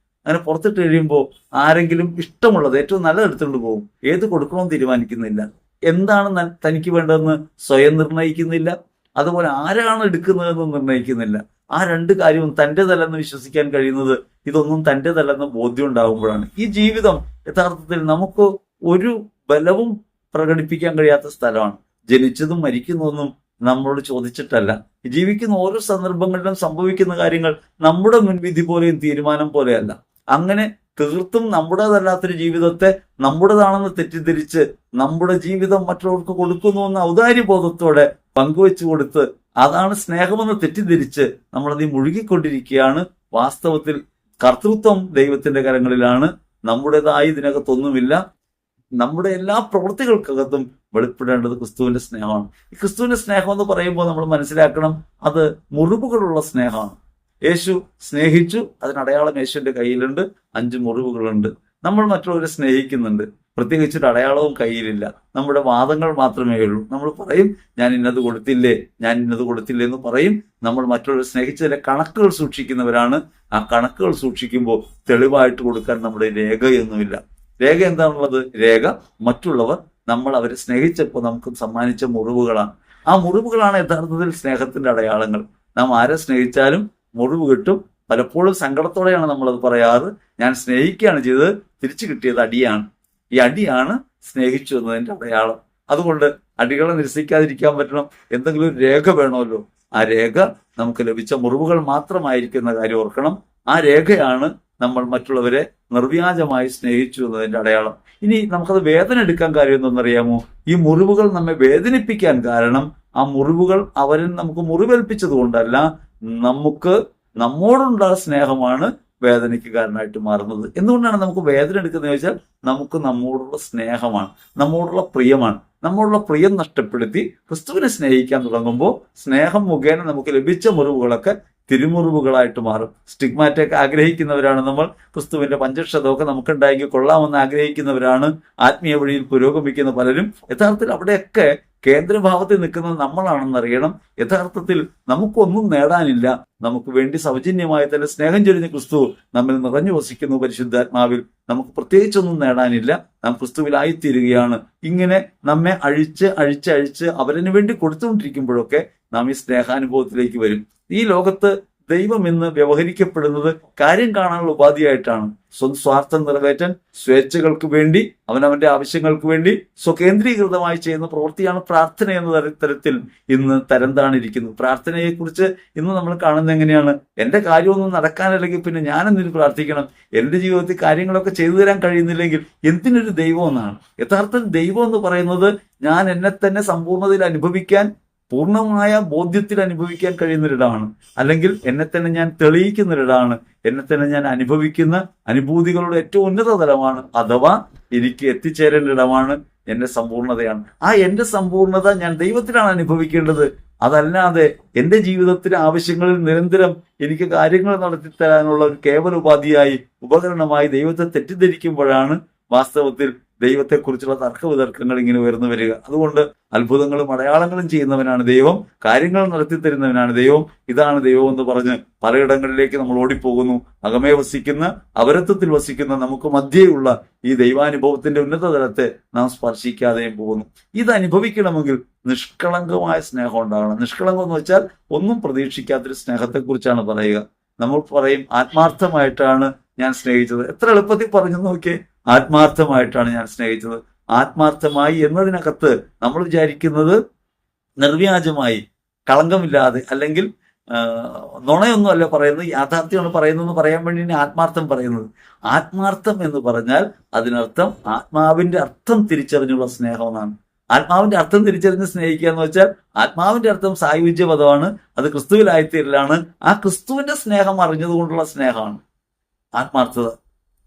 [SPEAKER 1] അങ്ങനെ പുറത്തിട്ട് കഴിയുമ്പോൾ ആരെങ്കിലും ഇഷ്ടമുള്ളത് ഏറ്റവും നല്ലത് എടുത്തുകൊണ്ട് പോകും. ഏത് കൊടുക്കണമെന്ന് തീരുമാനിക്കുന്നില്ല. എന്താണ് തനിക്ക് വേണ്ടതെന്ന് സ്വയം നിർണ്ണയിക്കുന്നില്ല. അതുപോലെ ആരാണ് എടുക്കുന്നതെന്ന് നിർണ്ണയിക്കുന്നില്ല. ആ രണ്ട് കാര്യവും തൻ്റെതല്ലെന്ന് വിശ്വസിക്കാൻ കഴിയുന്നത് ഇതൊന്നും തൻ്റെതല്ലെന്ന് ബോധ്യം ഉണ്ടാകുമ്പോഴാണ്. ഈ ജീവിതം യഥാർത്ഥത്തിൽ നമുക്ക് ഒരു ബലവും പ്രകടിപ്പിക്കാൻ കഴിയാത്ത സ്ഥലമാണ്. ജനിച്ചതും മരിക്കുന്നതൊന്നും നമ്മളോട് ചോദിച്ചിട്ടല്ല. ജീവിക്കുന്ന ഓരോ സന്ദർഭങ്ങളിലും സംഭവിക്കുന്ന കാര്യങ്ങൾ നമ്മുടെ മുൻവിധി പോലെയും തീരുമാനം പോലെയല്ല. അങ്ങനെ തീർത്തും നമ്മുടേതല്ലാത്തൊരു ജീവിതത്തെ നമ്മുടേതാണെന്ന് തെറ്റിദ്ധരിച്ച് നമ്മുടെ ജീവിതം മറ്റുള്ളവർക്ക് കൊടുക്കുന്നു എന്ന ഔദാര്യബോധത്തോടെ പങ്കുവെച്ചു കൊടുത്ത് അതാണ് സ്നേഹമെന്ന് തെറ്റിദ്ധരിച്ച് നമ്മളത് മുഴുകിക്കൊണ്ടിരിക്കുകയാണ്. വാസ്തവത്തിൽ കർത്തൃത്വം ദൈവത്തിന്റെ കരങ്ങളിലാണ്. നമ്മുടേതായി ഇതിനകത്തൊന്നുമില്ല. നമ്മുടെ എല്ലാ പ്രവൃത്തികൾക്കകത്തും വെളിപ്പെടേണ്ടത് ക്രിസ്തുവിന്റെ സ്നേഹമാണ്. ഈ ക്രിസ്തുവിന്റെ സ്നേഹം എന്ന് പറയുമ്പോൾ നമ്മൾ മനസ്സിലാക്കണം, അത് മുറിവുകളുള്ള സ്നേഹമാണ്. യേശു സ്നേഹിച്ചു, അതിനടയാളം യേശുവിന്റെ കയ്യിലുണ്ട്, 5 മുറിവുകളുണ്ട്. നമ്മൾ മറ്റുള്ളവരെ സ്നേഹിക്കുന്നുണ്ട്, പ്രത്യേകിച്ചൊരു അടയാളവും കയ്യിലില്ല, നമ്മുടെ വാദങ്ങൾ മാത്രമേ ഉള്ളൂ. നമ്മൾ പറയും ഞാൻ ഇന്നത് കൊടുത്തില്ലേ, ഞാൻ ഇന്നത് കൊടുത്തില്ലേ എന്ന് പറയും. നമ്മൾ മറ്റുള്ളവരെ സ്നേഹിച്ചതിലെ കണക്കുകൾ സൂക്ഷിക്കുന്നവരാണ്. ആ കണക്കുകൾ സൂക്ഷിക്കുമ്പോൾ തെളിവായിട്ട് കൊടുക്കാൻ നമ്മുടെ രേഖയൊന്നുമില്ല. രേഖ എന്താണുള്ളത്? രേഖ മറ്റുള്ളവർ നമ്മൾ അവരെ സ്നേഹിച്ചപ്പോൾ നമുക്ക് സമ്മാനിച്ച മുറിവുകളാണ്. ആ മുറിവുകളാണ് യഥാർത്ഥത്തിൽ സ്നേഹത്തിന്റെ അടയാളങ്ങൾ. നാം ആരെ സ്നേഹിച്ചാലും മുറിവ് കിട്ടും. പലപ്പോഴും സങ്കടത്തോടെയാണ് നമ്മളത് പറയാറ്. ഞാൻ സ്നേഹിക്കുകയാണ് ചെയ്തത്, തിരിച്ചു കിട്ടിയത് അടിയാണ്. ഈ അടിയാണ് സ്നേഹിച്ചു എന്നതിന്റെ അടയാളം. അതുകൊണ്ട് അടികളെ നിരസിക്കാതിരിക്കാൻ പറ്റണം. എന്തെങ്കിലും ഒരു രേഖ വേണമല്ലോ. ആ രേഖ നമുക്ക് ലഭിച്ച മുറിവുകൾ മാത്രമായിരിക്കുന്ന കാര്യം ഓർക്കണം. ആ രേഖയാണ് നമ്മൾ മറ്റുള്ളവരെ നിർവ്യാജമായി സ്നേഹിച്ചു എന്നതിന്റെ അടയാളം. ഇനി നമുക്കത് വേദന എടുക്കാൻ കാര്യം എന്തെന്നറിയാമോ? ഈ മുറിവുകൾ നമ്മെ വേദനിപ്പിക്കാൻ കാരണം ആ മുറിവുകൾ അവരിൽ നമുക്ക് മുറിവേൽപ്പിച്ചത് കൊണ്ടല്ല, നമുക്ക് നമ്മോടുള്ള സ്നേഹമാണ് വേദനയ്ക്ക് കാരണമായിട്ട് മാറുന്നത്. എന്തുകൊണ്ടാണ് നമുക്ക് വേദന എടുക്കുന്നത് ചോദിച്ചാൽ, നമുക്ക് നമ്മോടുള്ള സ്നേഹമാണ്, നമ്മോടുള്ള പ്രിയമാണ്. നമ്മോടുള്ള പ്രിയം നഷ്ടപ്പെടുത്തി ക്രിസ്തുവിനെ സ്നേഹിക്കാൻ തുടങ്ങുമ്പോൾ സ്നേഹം മുഖേന നമുക്ക് ലഭിച്ച മുറിവുകളൊക്കെ തിരുമുറിവുകളായിട്ട് മാറും. സ്റ്റിഗ്മാറ്റൊക്കെ ആഗ്രഹിക്കുന്നവരാണ് നമ്മൾ. ക്രിസ്തുവിന്റെ പഞ്ചക്ഷതമൊക്കെ നമുക്കുണ്ടായെങ്കിൽ കൊള്ളാമെന്ന് ആഗ്രഹിക്കുന്നവരാണ് ആത്മീയ വഴിയിൽ പുരോഗമിക്കുന്ന പലരും. യഥാർത്ഥത്തിൽ അവിടെയൊക്കെ കേന്ദ്രഭാവത്തിൽ നിൽക്കുന്നത് നമ്മളാണെന്നറിയണം. യഥാർത്ഥത്തിൽ നമുക്കൊന്നും നേടാനില്ല. നമുക്ക് വേണ്ടി സൗജന്യമായി തന്നെ സ്നേഹം ചൊരിഞ്ഞ ക്രിസ്തു നമ്മിൽ നിറഞ്ഞു വസിക്കുന്നു പരിശുദ്ധാത്മാവിൽ. നമുക്ക് പ്രത്യേകിച്ചൊന്നും നേടാനില്ല. നാം ക്രിസ്തുവിലായിത്തീരുകയാണ്. ഇങ്ങനെ നമ്മെ അഴിച്ച് അവരന് വേണ്ടി കൊടുത്തുകൊണ്ടിരിക്കുമ്പോഴൊക്കെ നാം ഈ സ്നേഹാനുഭവത്തിലേക്ക് വരും. ഈ ലോകത്ത് ദൈവം ഇന്ന് വ്യവഹരിക്കപ്പെടുന്നത് കാര്യം കാണാനുള്ള ഉപാധിയായിട്ടാണ്. സ്വാർത്ഥം നിറവേറ്റാൻ, സ്വേച്ഛകൾക്ക് വേണ്ടി, അവനവന്റെ ആവശ്യങ്ങൾക്ക് വേണ്ടി സ്വകേന്ദ്രീകൃതമായി ചെയ്യുന്ന പ്രവൃത്തിയാണ് പ്രാർത്ഥന എന്ന തരത്തിൽ ഇന്ന് തരംതാണിരിക്കുന്നു. പ്രാർത്ഥനയെക്കുറിച്ച് ഇന്ന് നമ്മൾ കാണുന്നത് എങ്ങനെയാണ്? എന്റെ കാര്യമൊന്നും നടക്കാനല്ലെങ്കിൽ പിന്നെ ഞാൻ എന്തിനു പ്രാർത്ഥിക്കണം? എന്റെ ജീവിതത്തിൽ കാര്യങ്ങളൊക്കെ ചെയ്തു തരാൻ കഴിയുന്നില്ലെങ്കിൽ എന്തിനൊരു ദൈവം എന്നാണ്. യഥാർത്ഥത്തിൽ ദൈവം എന്ന് പറയുന്നത് ഞാൻ എന്നെ തന്നെ സമ്പൂർണ്ണതയിൽ അനുഭവിക്കാൻ, പൂർണ്ണമായ ബോധ്യത്തിൽ അനുഭവിക്കാൻ കഴിയുന്നൊരിടമാണ്. അല്ലെങ്കിൽ എന്നെ തന്നെ ഞാൻ തെളിയിക്കുന്നൊരിടമാണ്. എന്നെ തന്നെ ഞാൻ അനുഭവിക്കുന്ന അനുഭൂതികളുടെ ഏറ്റവും ഉന്നത തലമാണ്. അഥവാ എനിക്ക് എത്തിച്ചേരേണ്ട ഇടമാണ് എന്റെ സമ്പൂർണതയാണ്. ആ എന്റെ സമ്പൂർണത ഞാൻ ദൈവത്തിലാണ് അനുഭവിക്കേണ്ടത്. അതല്ലാതെ എന്റെ ജീവിതത്തിലെ ആവശ്യങ്ങളിൽ നിരന്തരം എനിക്ക് കാര്യങ്ങൾ നടത്തിത്തരാനുള്ള ഒരു കേവല ഉപാധിയായി, ഉപകരണമായി ദൈവത്തെ തെറ്റിദ്ധരിക്കുമ്പോഴാണ് വാസ്തവത്തിൽ ദൈവത്തെക്കുറിച്ചുള്ള തർക്കവിതർക്കങ്ങൾ ഇങ്ങനെ ഉയർന്നു വരിക. അതുകൊണ്ട് അത്ഭുതങ്ങളും അടയാളങ്ങളും ചെയ്യുന്നവനാണ് ദൈവം, കാര്യങ്ങൾ നടത്തി തരുന്നവനാണ് ദൈവം. ഇതാണ് ദൈവം എന്ന് പറഞ്ഞ് പലയിടങ്ങളിലേക്ക് നമ്മൾ ഓടിപ്പോകുന്നു. അകമേ വസിക്കുന്ന, അപരത്വത്തിൽ വസിക്കുന്ന നമുക്ക് മധ്യേയുള്ള ഈ ദൈവാനുഭവത്തിന്റെ ഉന്നത തലത്തെ നാം സ്പർശിക്കാതെയും പോകുന്നു. ഇത് അനുഭവിക്കണമെങ്കിൽ നിഷ്കളങ്കമായ സ്നേഹം ഉണ്ടാകണം. നിഷ്കളങ്കം എന്ന് വെച്ചാൽ ഒന്നും പ്രതീക്ഷിക്കാത്തൊരു സ്നേഹത്തെക്കുറിച്ചാണ് പറയുക. നമ്മൾ പറയും ആത്മാർത്ഥമായിട്ടാണ് ഞാൻ സ്നേഹിച്ചത്. എത്ര എളുപ്പത്തിൽ പറഞ്ഞു നോക്കിയേ, ആത്മാർത്ഥമായിട്ടാണ് ഞാൻ സ്നേഹിച്ചത്. ആത്മാർത്ഥമായി എന്നതിനകത്ത് നമ്മൾ വിചാരിക്കുന്നത് നിർവ്യാജമായി, കളങ്കമില്ലാതെ, അല്ലെങ്കിൽ നുണയൊന്നും അല്ല പറയുന്നത്, യാഥാർത്ഥ്യമാണ് പറയുന്നതെന്ന് പറയാൻ വേണ്ടി ആത്മാർത്ഥം പറയുന്നത്. ആത്മാർത്ഥം എന്ന് പറഞ്ഞാൽ അതിനർത്ഥം ആത്മാവിന്റെ അർത്ഥം തിരിച്ചറിഞ്ഞുള്ള സ്നേഹം എന്നാണ്. ആത്മാവിന്റെ അർത്ഥം തിരിച്ചറിഞ്ഞ് സ്നേഹിക്കുക എന്ന് വെച്ചാൽ ആത്മാവിന്റെ അർത്ഥം സായുജ്യ പദമാണ്. അത് ക്രിസ്തുവിലായിത്തീരലാണ്. ആ ക്രിസ്തുവിന്റെ സ്നേഹം അറിഞ്ഞതുകൊണ്ടുള്ള സ്നേഹമാണ് ആത്മാർത്ഥത.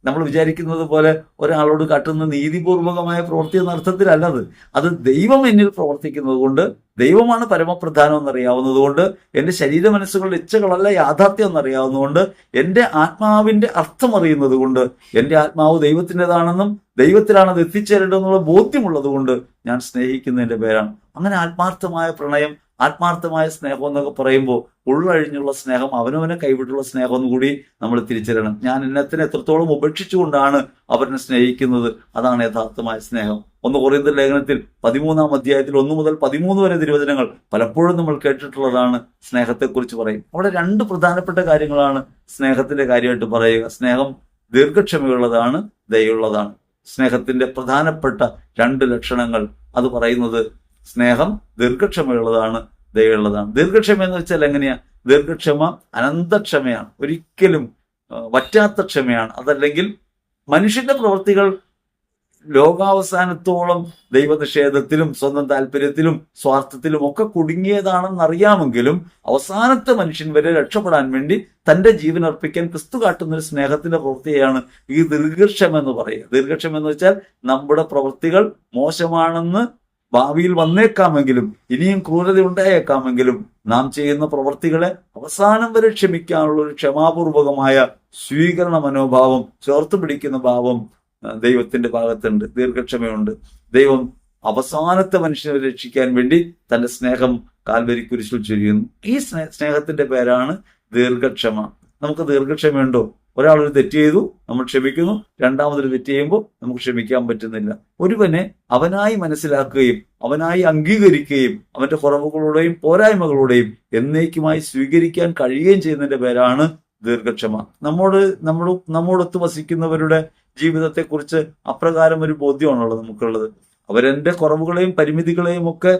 [SPEAKER 1] നമ്മൾ വിചാരിക്കുന്നത് പോലെ ഒരാളോട് കാട്ടുന്ന നീതിപൂർവകമായ പ്രവൃത്തി എന്ന അർത്ഥത്തിലല്ലത്. അത് ദൈവം എന്നിൽ പ്രവർത്തിക്കുന്നത് കൊണ്ട്, ദൈവമാണ് പരമപ്രധാനം എന്നറിയാവുന്നത് കൊണ്ട്, എൻ്റെ ശരീര മനസ്സുകളുടെ ഇച്ഛകളല്ല യാഥാർത്ഥ്യം എന്നറിയാവുന്നതുകൊണ്ട്, എൻ്റെ ആത്മാവിന്റെ അർത്ഥം അറിയുന്നത് കൊണ്ട്, എൻ്റെ ആത്മാവ് ദൈവത്തിൻ്റെതാണെന്നും ദൈവത്തിലാണ് അത് എത്തിച്ചേരേണ്ടതെന്നുള്ള ബോധ്യമുള്ളത് കൊണ്ട് ഞാൻ സ്നേഹിക്കുന്നതിന്റെ പേരാണ്. അങ്ങനെ ആത്മാർത്ഥമായ പ്രണയം, ആത്മാർത്ഥമായ സ്നേഹം എന്നൊക്കെ പറയുമ്പോൾ ഉള്ളഴിഞ്ഞുള്ള സ്നേഹം, അവനവനെ കൈവിട്ടുള്ള സ്നേഹം എന്നുകൂടി നമ്മൾ തിരിച്ചറിയണം. ഞാൻ എന്നെത്തിനെ എത്രത്തോളം ഉപേക്ഷിച്ചുകൊണ്ടാണ് അവരെ സ്നേഹിക്കുന്നത്, അതാണ് യഥാർത്ഥമായ സ്നേഹം. 1 കൊരിന്ത്യർ ലേഖനത്തിൽ 13-ാം അധ്യായത്തിൽ 1 മുതൽ 13 വരെ തിരുവചനങ്ങൾ പലപ്പോഴും നമ്മൾ കേട്ടിട്ടുള്ളതാണ്. സ്നേഹത്തെക്കുറിച്ച് പറയും. അവിടെ 2 പ്രധാനപ്പെട്ട കാര്യങ്ങളാണ് സ്നേഹത്തിന്റെ കാര്യമായിട്ട് പറയുക. സ്നേഹം ദീർഘക്ഷമയുള്ളതാണ്, ദയുള്ളതാണ്. സ്നേഹത്തിന്റെ പ്രധാനപ്പെട്ട 2 ലക്ഷണങ്ങൾ അത് പറയുന്നത് സ്നേഹം ദീർഘക്ഷമയുള്ളതാണ്, ദയുള്ളതാണ്. ദീർഘക്ഷമ എന്ന് വെച്ചാൽ എങ്ങനെയാ? ദീർഘക്ഷമ അനന്തക്ഷമയാണ്, ഒരിക്കലും വറ്റാത്ത ക്ഷമയാണ്. അതല്ലെങ്കിൽ മനുഷ്യന്റെ പ്രവൃത്തികൾ ലോകാവസാനത്തോളം ദൈവനിഷേധത്തിലും സ്വന്തം താല്പര്യത്തിലും സ്വാർത്ഥത്തിലും ഒക്കെ കുടുങ്ങിയതാണെന്നറിയാമെങ്കിലും അവസാനത്തെ മനുഷ്യൻ വരെ രക്ഷപ്പെടാൻ വേണ്ടി തന്റെ ജീവൻ അർപ്പിക്കാൻ ക്രിസ്തു കാട്ടുന്ന ഒരു സ്നേഹത്തിന്റെ പ്രവൃത്തിയാണ് ഈ ദീർഘക്ഷമ എന്ന് പറയുക. ദീർഘക്ഷമ എന്ന് വെച്ചാൽ നമ്മുടെ പ്രവൃത്തികൾ മോശമാണെന്ന് ഭാവിയിൽ വന്നേക്കാമെങ്കിലും ഇനിയും ക്രൂരത ഉണ്ടായേക്കാമെങ്കിലും നാം ചെയ്യുന്ന പ്രവൃത്തികളെ അവസാനം വരെ ക്ഷമിക്കാനുള്ള ഒരു ക്ഷമാപൂർവകമായ സ്വീകരണ മനോഭാവം, ചേർത്ത് പിടിക്കുന്ന ഭാവം ദൈവത്തിന്റെ ഭാഗത്തുണ്ട്. ദീർഘക്ഷമയുണ്ട്. ദൈവം അവസാനത്തെ മനുഷ്യനെ രക്ഷിക്കാൻ വേണ്ടി തന്റെ സ്നേഹം കാൽവരി കുരിശിൽ ചൊരിയുന്നു. ഈ സ്നേഹത്തിന്റെ പേരാണ് ദീർഘക്ഷമ. നമുക്ക് ദീർഘക്ഷമയുണ്ടോ? ഒരാളൊരു തെറ്റ് ചെയ്തു, നമ്മൾ ക്ഷമിക്കുന്നു. രണ്ടാമതൊരു തെറ്റ് ചെയ്യുമ്പോൾ നമുക്ക് ക്ഷമിക്കാൻ പറ്റുന്നില്ല. ഒരുവനെ അവനായി മനസ്സിലാക്കുകയും അവനായി അംഗീകരിക്കുകയും അവന്റെ കുറവുകളുടെയും പോരായ്മകളുടെയും എന്നേക്കുമായി സ്വീകരിക്കാൻ കഴിയുകയും ചെയ്യുന്നതിന്റെ പേരാണ് ദീർഘക്ഷമ. നമ്മോടൊത്ത് വസിക്കുന്നവരുടെ ജീവിതത്തെക്കുറിച്ച് അപ്രകാരം ഒരു ബോധ്യമാണുള്ളത് നമുക്കുള്ളത്. അവരെന്റെ കുറവുകളെയും പരിമിതികളെയും ഒക്കെ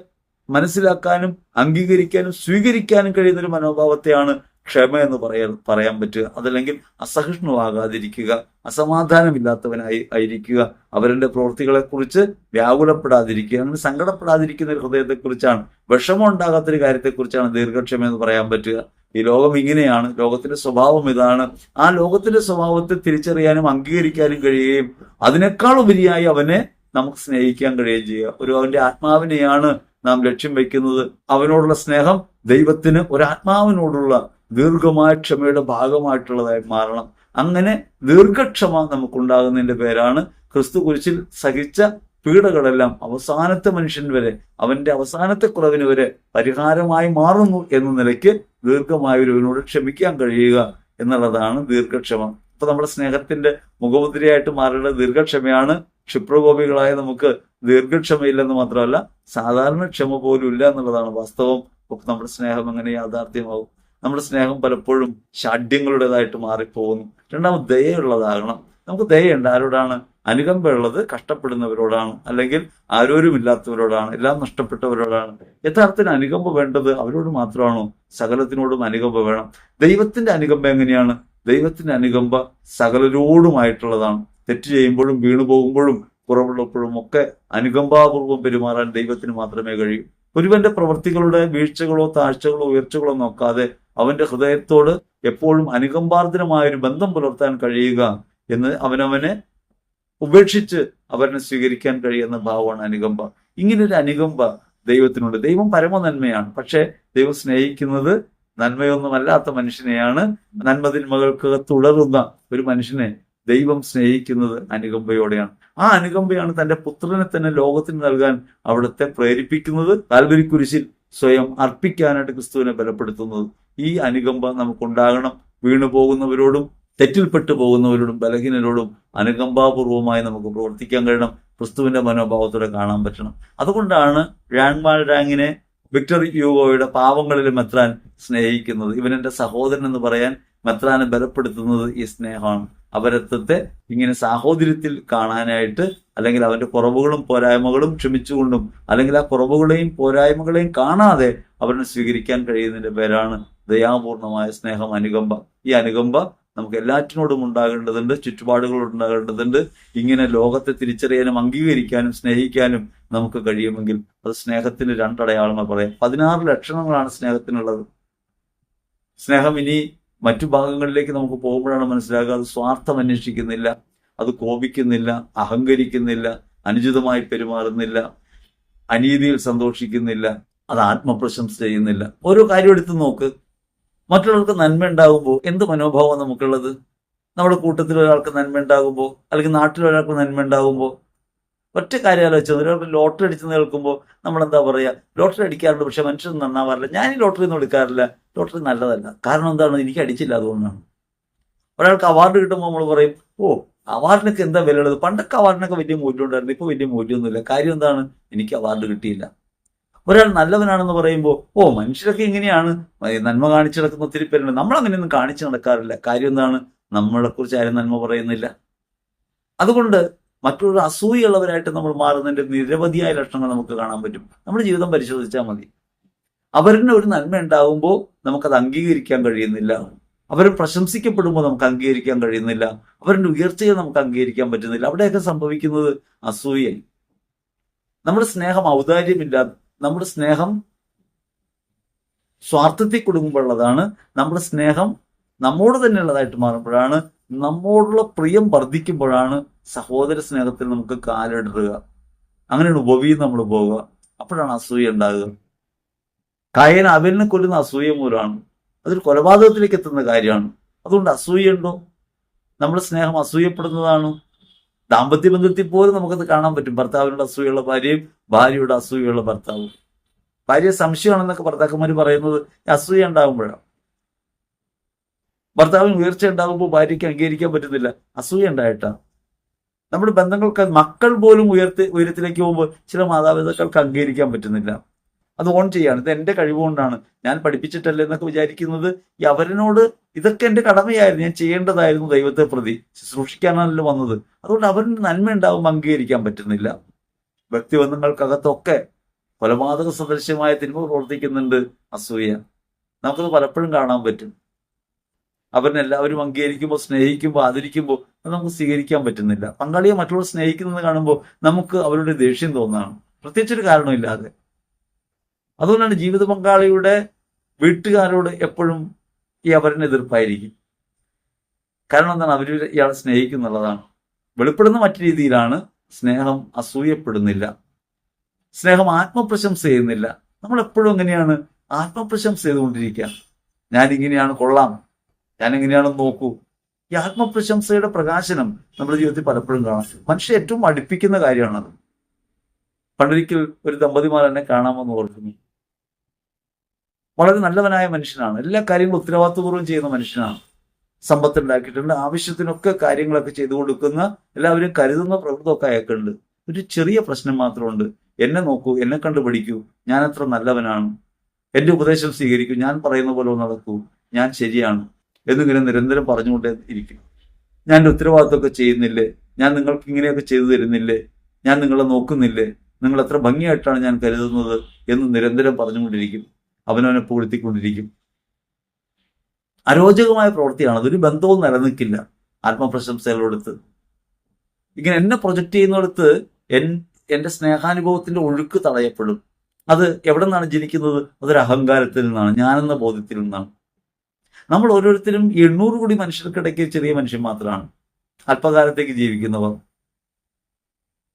[SPEAKER 1] മനസ്സിലാക്കാനും അംഗീകരിക്കാനും സ്വീകരിക്കാനും കഴിയുന്നൊരു മനോഭാവത്തെയാണ് ക്ഷമ എന്ന് പറയാൻ പറ്റുക. അതല്ലെങ്കിൽ അസഹിഷ്ണുവാകാതിരിക്കുക, അസമാധാനമില്ലാത്തവനായി ആയിരിക്കുക, അവരുടെ പ്രവൃത്തികളെക്കുറിച്ച് വ്യാകുലപ്പെടാതിരിക്കുക, അങ്ങനെ സങ്കടപ്പെടാതിരിക്കുന്ന ഒരു ഹൃദയത്തെക്കുറിച്ചാണ്, വിഷമം ഉണ്ടാകാത്തൊരു കാര്യത്തെക്കുറിച്ചാണ് ദീർഘക്ഷമ എന്ന് പറയാൻ പറ്റുക. ഈ ലോകം ഇങ്ങനെയാണ്, ലോകത്തിന്റെ സ്വഭാവം ഇതാണ്. ആ ലോകത്തിന്റെ സ്വഭാവത്തെ തിരിച്ചറിയാനും അംഗീകരിക്കാനും കഴിയുകയും അതിനേക്കാൾ ഉപരിയായി അവനെ നമുക്ക് സ്നേഹിക്കാൻ കഴിയുകയും ചെയ്യുക. അവന്റെ ആത്മാവിനെയാണ് നാം ലക്ഷ്യം വയ്ക്കുന്നത്. അവനോടുള്ള സ്നേഹം ദൈവത്തിന് ഒരാത്മാവിനോടുള്ള ദീർഘമായ ക്ഷമയുടെ ഭാഗമായിട്ടുള്ളതായി മാറണം. അങ്ങനെ ദീർഘക്ഷമ നമുക്കുണ്ടാകുന്നതിന്റെ പേരാണ് ക്രിസ്തു കുരിശിൽ സഹിച്ച പീഡകളെല്ലാം അവസാനത്തെ മനുഷ്യൻ വരെ, അവന്റെ അവസാനത്തെ കുറവിന് വരെ പരിഹാരമായി മാറുന്നു എന്ന നിലയ്ക്ക് ദീർഘമായ ഒരുവനോട് ക്ഷമിക്കാൻ കഴിയുക എന്നുള്ളതാണ് ദീർഘക്ഷമ. അപ്പൊ നമ്മുടെ സ്നേഹത്തിന്റെ മുഖമുദ്രയായിട്ട് മാറേണ്ട ദീർഘക്ഷമയാണ്. ക്ഷിപ്രകോപികളായ നമുക്ക് ദീർഘക്ഷമയില്ലെന്ന് മാത്രമല്ല, സാധാരണ ക്ഷമ പോലും ഇല്ല എന്നുള്ളതാണ് വാസ്തവം. ഒക്കെ നമ്മുടെ സ്നേഹം എങ്ങനെ യാഥാർത്ഥ്യമാവും? നമ്മുടെ സ്നേഹം പലപ്പോഴും ഷാഢ്യങ്ങളുടേതായിട്ട് മാറിപ്പോകുന്നു. രണ്ടാമത് ദയയുള്ളതാകണം. നമുക്ക് ദയയുണ്ട്. ആരോടാണ്? അനുകമ്പയുള്ളത് കഷ്ടപ്പെടുന്നവരോടാണ്, അല്ലെങ്കിൽ ആരോരുമില്ലാത്തവരോടാണ്, എല്ലാം നഷ്ടപ്പെട്ടവരോടാണ്. യഥാർത്ഥത്തിന് അനുകമ്പ വേണ്ടത് അവരോട് മാത്രമാണോ? സകലത്തിനോടും അനുകമ്പ വേണം. ദൈവത്തിന്റെ അനുകമ്പ എങ്ങനെയാണ്? ദൈവത്തിന്റെ അനുകമ്പ സകലരോടുമായിട്ടുള്ളതാണ്. തെറ്റ് ചെയ്യുമ്പോഴും വീണു പോകുമ്പോഴും കുറവുള്ളപ്പോഴും ഒക്കെ അനുകമ്പാപൂർവം പെരുമാറാൻ ദൈവത്തിന് മാത്രമേ കഴിയൂ. ഒരുവന്റെ പ്രവൃത്തികളുടെ വീഴ്ചകളോ താഴ്ചകളോ ഉയർച്ചകളോ നോക്കാതെ അവന്റെ ഹൃദയത്തോട് എപ്പോഴും അനുകമ്പാർദ്രമായ ഒരു ബന്ധം പുലർത്താൻ കഴിയുക എന്ന് അവനവനെ ഉപേക്ഷിച്ച് അവനെ സ്വീകരിക്കാൻ കഴിയുന്ന ഭാവമാണ് അനുകമ്പ. ഇങ്ങനൊരു അനുകമ്പ ദൈവത്തിനുണ്ട്. ദൈവം പരമനന്മയാണ്. പക്ഷെ ദൈവം സ്നേഹിക്കുന്നത് നന്മയൊന്നുമല്ലാത്ത മനുഷ്യനെയാണ്. നന്മതിന്മകൾക്ക് തുടരുന്ന ഒരു മനുഷ്യനെ ദൈവം സ്നേഹിക്കുന്നത് അനുകമ്പയോടെയാണ്. ആ അനുകമ്പയാണ് തന്റെ പുത്രനെ തന്നെ ലോകത്തിന് നൽകാൻ അവിടുത്തെ പ്രേരിപ്പിക്കുന്നത്. കാൽവരി കുരിശിൽ സ്വയം അർപ്പിക്കാനായിട്ട് ക്രിസ്തുവിനെ ബലപ്പെടുത്തുന്നത്. ഈ അനുകമ്പ നമുക്കുണ്ടാകണം. വീണു പോകുന്നവരോടും തെറ്റിൽപ്പെട്ടു പോകുന്നവരോടും ബലഹീനരോടും അനുകമ്പാപൂർവമായി നമുക്ക് പ്രവർത്തിക്കാൻ കഴിയണം. ക്രിസ്തുവിന്റെ മനോഭാവത്തോടെ കാണാൻ പറ്റണം. അതുകൊണ്ടാണ് റാങ്ങിനെ വിക്ടർ യൂഗോയുടെ പാവങ്ങളിലും മെത്രാൻ സ്നേഹിക്കുന്നത്. ഇവനെന്റെ സഹോദരൻ എന്ന് പറയാൻ മെത്രാനെ ബലപ്പെടുത്തുന്നത് ഈ സ്നേഹമാണ്. അവരത്വത്തെ ഇങ്ങനെ സാഹോദര്യത്തിൽ കാണാനായിട്ട്, അല്ലെങ്കിൽ അവന്റെ കുറവുകളും പോരായ്മകളും ക്ഷമിച്ചുകൊണ്ടും, അല്ലെങ്കിൽ ആ കുറവുകളെയും പോരായ്മകളെയും കാണാതെ അവരെ സ്വീകരിക്കാൻ കഴിയുന്നതിന്റെ പേരാണ് ദയാപൂർണമായ സ്നേഹം, അനുകമ്പ. ഈ അനുകമ്പ നമുക്ക് എല്ലാറ്റിനോടും ഉണ്ടാകേണ്ടതുണ്ട്, ചുറ്റുപാടുകളോട് ഉണ്ടാകേണ്ടതുണ്ട്. ഇങ്ങനെ ലോകത്തെ തിരിച്ചറിയാനും അംഗീകരിക്കാനും സ്നേഹിക്കാനും നമുക്ക് കഴിയുമെങ്കിൽ അത് സ്നേഹത്തിന് രണ്ടടയാളങ്ങൾ പറയാം. 16 ലക്ഷണങ്ങളാണ് സ്നേഹത്തിനുള്ളത്. സ്നേഹം ഇനി മറ്റു ഭാഗങ്ങളിലേക്ക് നമുക്ക് പോകുമ്പോഴാണ് മനസ്സിലാക്കുക. അത് സ്വാർത്ഥം അന്വേഷിക്കുന്നില്ല, അത് കോപിക്കുന്നില്ല, അഹങ്കരിക്കുന്നില്ല, അനുചിതമായി പെരുമാറുന്നില്ല, അനീതിയിൽ സന്തോഷിക്കുന്നില്ല, അത് ആത്മപ്രശംസ ചെയ്യുന്നില്ല. ഓരോ കാര്യം എടുത്ത് നോക്ക്. മറ്റുള്ളവർക്ക് നന്മ ഉണ്ടാകുമ്പോൾ എന്ത് മനോഭാവമാണ് നമുക്കുള്ളത്? നമ്മുടെ കൂട്ടത്തിൽ ഒരാൾക്ക് നന്മ ഉണ്ടാകുമ്പോൾ, അല്ലെങ്കിൽ നാട്ടിൽ ഒരാൾക്ക് നന്മ ഉണ്ടാകുമ്പോൾ, ഒറ്റ കാര്യം ആലോചിച്ചത്, ഒരാൾക്ക് ലോട്ടറി അടിച്ചെന്ന് കേൾക്കുമ്പോൾ നമ്മൾ എന്താ പറയുക? ലോട്ടറി അടിക്കാറുണ്ട്, പക്ഷെ മനുഷ്യൻ നന്നാവാറില്ല. ഞാൻ ഈ ലോട്ടറി ഒന്നും എടുക്കാറില്ല, ലോട്ടറി നല്ലതല്ല. കാരണം എന്താണ്? എനിക്ക് അടിച്ചില്ല, അതുകൊണ്ടാണ്. ഒരാൾക്ക് അവാർഡ് കിട്ടുമ്പോൾ നമ്മൾ പറയും, ഓ അവാർഡിനൊക്കെ എന്താ വില ഉള്ളത്? പണ്ടൊക്കെ അവാർഡിനൊക്കെ വലിയ മൂല്യം ഉണ്ടായിരുന്നു, ഇപ്പോൾ വലിയ മൂല്യമൊന്നുമില്ല. കാര്യം എന്താണ്? എനിക്ക് അവാർഡ് കിട്ടിയില്ല. ഒരാൾ നല്ലവനാണെന്ന് പറയുമ്പോൾ, ഓ മനുഷ്യരൊക്കെ ഇങ്ങനെയാണ്, നന്മ കാണിച്ചു നടക്കുന്ന ഒത്തിരി പേരുണ്ട്, നമ്മളങ്ങനെയൊന്നും കാണിച്ചു നടക്കാറില്ല. കാര്യം എന്താണ്? നമ്മളെക്കുറിച്ച് ആരും നന്മ പറയുന്നില്ല. അതുകൊണ്ട് മറ്റുള്ള അസൂയുള്ളവരായിട്ട് നമ്മൾ മാറുന്നതിന്റെ നിരവധിയായ ലക്ഷണങ്ങൾ നമുക്ക് കാണാൻ പറ്റും. നമ്മുടെ ജീവിതം പരിശോധിച്ചാൽ മതി. അവരുടെ ഒരു നന്മ ഉണ്ടാകുമ്പോൾ നമുക്കത് അംഗീകരിക്കാൻ കഴിയുന്നില്ല. അവർ പ്രശംസിക്കപ്പെടുമ്പോൾ നമുക്ക് അംഗീകരിക്കാൻ കഴിയുന്നില്ല. അവരുടെ ഉയർച്ചയെ നമുക്ക് അംഗീകരിക്കാൻ പറ്റുന്നില്ല. അവിടെയൊക്കെ സംഭവിക്കുന്നത് അസൂയ. നമ്മുടെ സ്നേഹം ഔദാര്യമില്ല, നമ്മുടെ സ്നേഹം സ്വാർത്ഥത്തിൽ കൊടുക്കുമ്പോഴുള്ളതാണ്. നമ്മുടെ സ്നേഹം നമ്മോട് തന്നെ ഉള്ളതായിട്ട് മാറുമ്പോഴാണ്, നമ്മോടുള്ള പ്രിയം വർദ്ധിക്കുമ്പോഴാണ് സഹോദര സ്നേഹത്തിൽ നമുക്ക് കാലിടുക. അങ്ങനെയാണ് ഉപവിയിൽ നമ്മൾ പോവുക. അപ്പോഴാണ് അസൂയ ഉണ്ടാകുക. കായൻ അവനെ കൊല്ലുന്ന അസൂയ മൂലമാണ്. അതൊരു കൊലപാതകത്തിലേക്ക് എത്തുന്ന കാര്യമാണ്. അതുകൊണ്ട് അസൂയുണ്ടോ? നമ്മുടെ സ്നേഹം അസൂയപ്പെടുന്നതാണോ? ദാമ്പത്യ ബന്ധത്തിൽ പോലും നമുക്കത് കാണാൻ പറ്റും. ഭർത്താവിനോട് അസൂയുള്ള ഭാര്യയും ഭാര്യയുടെ അസൂയുള്ള ഭർത്താവും. ഭാര്യ സംശയമാണെന്നൊക്കെ ഭർത്താക്കന്മാർ പറയുന്നത് അസൂയ ഉണ്ടാകുമ്പോഴാണ്. ഭർത്താവിന് ഉയർച്ച ഉണ്ടാകുമ്പോൾ ഭാര്യയ്ക്ക് അംഗീകരിക്കാൻ പറ്റുന്നില്ല, അസൂയ ഉണ്ടായിട്ടാണ്. നമ്മുടെ ബന്ധങ്ങൾക്ക് മക്കൾ പോലും ഉയരത്തിലേക്ക് പോകുമ്പോൾ ചില മാതാപിതാക്കൾക്ക് അംഗീകരിക്കാൻ പറ്റുന്നില്ല. അത് ഓൺ ചെയ്യാണ്. ഇത് എൻ്റെ കഴിവുകൊണ്ടാണ്, ഞാൻ പഠിപ്പിച്ചിട്ടല്ലേ എന്നൊക്കെ വിചാരിക്കുന്നത്. ഈ അവരനോട് ഇതൊക്കെ എൻ്റെ കടമയായിരുന്നു, ഞാൻ ചെയ്യേണ്ടതായിരുന്നു, ദൈവത്തെ പ്രതി ശുശ്രൂഷിക്കാനാണല്ലോ വന്നത്. അതുകൊണ്ട് അവരുടെ നന്മ ഉണ്ടാവും, അംഗീകരിക്കാൻ പറ്റുന്നില്ല. വ്യക്തിബന്ധങ്ങൾക്കകത്തൊക്കെ കൊലപാതക സദൃശ്യമായ തിന്മ പ്രവർത്തിക്കുന്നുണ്ട് അസൂയ. നമുക്കത് പലപ്പോഴും കാണാൻ പറ്റും. അവരെല്ലാവരും അംഗീകരിക്കുമ്പോൾ, സ്നേഹിക്കുമ്പോൾ, ആദരിക്കുമ്പോൾ അത് നമുക്ക് സ്വീകരിക്കാൻ പറ്റുന്നില്ല. പങ്കാളിയെ മറ്റുള്ളവർ സ്നേഹിക്കുന്നത് കാണുമ്പോൾ നമുക്ക് അവരുടെ ദേഷ്യം തോന്നാണ്, പ്രത്യേകിച്ചൊരു കാരണമില്ലാതെ. അതുകൊണ്ടാണ് ജീവിത പങ്കാളിയുടെ വീട്ടുകാരോട് എപ്പോഴും ഈ അവരന് എതിർപ്പായിരിക്കും. കാരണം എന്താണ്? അവർ ഇയാളെ സ്നേഹിക്കുന്നുള്ളതാണ്. വെളിപ്പെടുന്ന മറ്റു രീതിയിലാണ്. സ്നേഹം അസൂയപ്പെടുന്നില്ല, സ്നേഹം ആത്മപ്രശംസ ചെയ്യുന്നില്ല. നമ്മൾ എപ്പോഴും എങ്ങനെയാണ്? ആത്മപ്രശംസ ചെയ്തുകൊണ്ടിരിക്കുക. ഞാനിങ്ങനെയാണ്, കൊള്ളാം, ഞാനെങ്ങനെയാണെന്ന് നോക്കൂ. ഈ ആത്മപ്രശംസയുടെ പ്രകാശനം നമ്മുടെ ജീവിതത്തിൽ പലപ്പോഴും കാണാം. മനുഷ്യ ഏറ്റവും അടുപ്പിക്കുന്ന കാര്യമാണത്. പണ്ടൊരിക്കൽ ഒരു ദമ്പതിമാർ എന്നെ കാണാമെന്ന് ഓർക്കുന്നു. വളരെ നല്ലവനായ മനുഷ്യനാണ്, എല്ലാ കാര്യങ്ങളും ഉത്തരവാദിത്വപൂർവ്വം ചെയ്യുന്ന മനുഷ്യനാണ്, സമ്പത്ത് ഉണ്ടാക്കിയിട്ടുണ്ട്, ആവശ്യത്തിനൊക്കെ കാര്യങ്ങളൊക്കെ ചെയ്തു കൊടുക്കുന്ന, എല്ലാവരും കരുതുന്ന പ്രവൃത്തിയൊക്കെ അയക്കുന്നുണ്ട്. ഒരു ചെറിയ പ്രശ്നം മാത്രമുണ്ട്. എന്നെ നോക്കൂ, എന്നെ കണ്ടു പഠിക്കൂ, ഞാൻ അത്ര നല്ലവനാണ്, എൻ്റെ ഉപദേശം സ്വീകരിക്കൂ, ഞാൻ പറയുന്ന പോലെ നടക്കൂ, ഞാൻ ശരിയാണ് എന്നിങ്ങനെ നിരന്തരം പറഞ്ഞുകൊണ്ടേ ഇരിക്കും. ഞാൻ എൻ്റെ ഉത്തരവാദിത്വമൊക്കെ ചെയ്യുന്നില്ലേ, ഞാൻ നിങ്ങൾക്ക് ഇങ്ങനെയൊക്കെ ചെയ്തു തരുന്നില്ലേ, ഞാൻ നിങ്ങളെ നോക്കുന്നില്ലേ, നിങ്ങൾ എത്ര ഭംഗിയായിട്ടാണ് ഞാൻ കരുതുന്നത് എന്ന് നിരന്തരം പറഞ്ഞുകൊണ്ടിരിക്കും. അവനവനെ പൂഴ്ത്തിക്കൊണ്ടിരിക്കും. അരോചകമായ പ്രവൃത്തിയാണ്. അതൊരു ബന്ധവും നിലനിൽക്കില്ല ആത്മപ്രശംസകളോടുത്ത്. ഇങ്ങനെ എന്നെ പ്രൊജക്റ്റ് ചെയ്യുന്നിടത്ത് എൻ്റെ സ്നേഹാനുഭവത്തിന്റെ ഒഴുക്ക് തടയപ്പെടും. അത് എവിടെ നിന്നാണ് ജനിക്കുന്നത്? അതൊരു അഹങ്കാരത്തിൽ നിന്നാണ്, ഞാനെന്ന ബോധ്യത്തിൽ നിന്നാണ്. നമ്മൾ ഓരോരുത്തരും 800 കോടി മനുഷ്യർക്കിടയ്ക്ക് ചെറിയ മനുഷ്യൻ മാത്രമാണ്, അല്പകാലത്തേക്ക് ജീവിക്കുന്നവർ.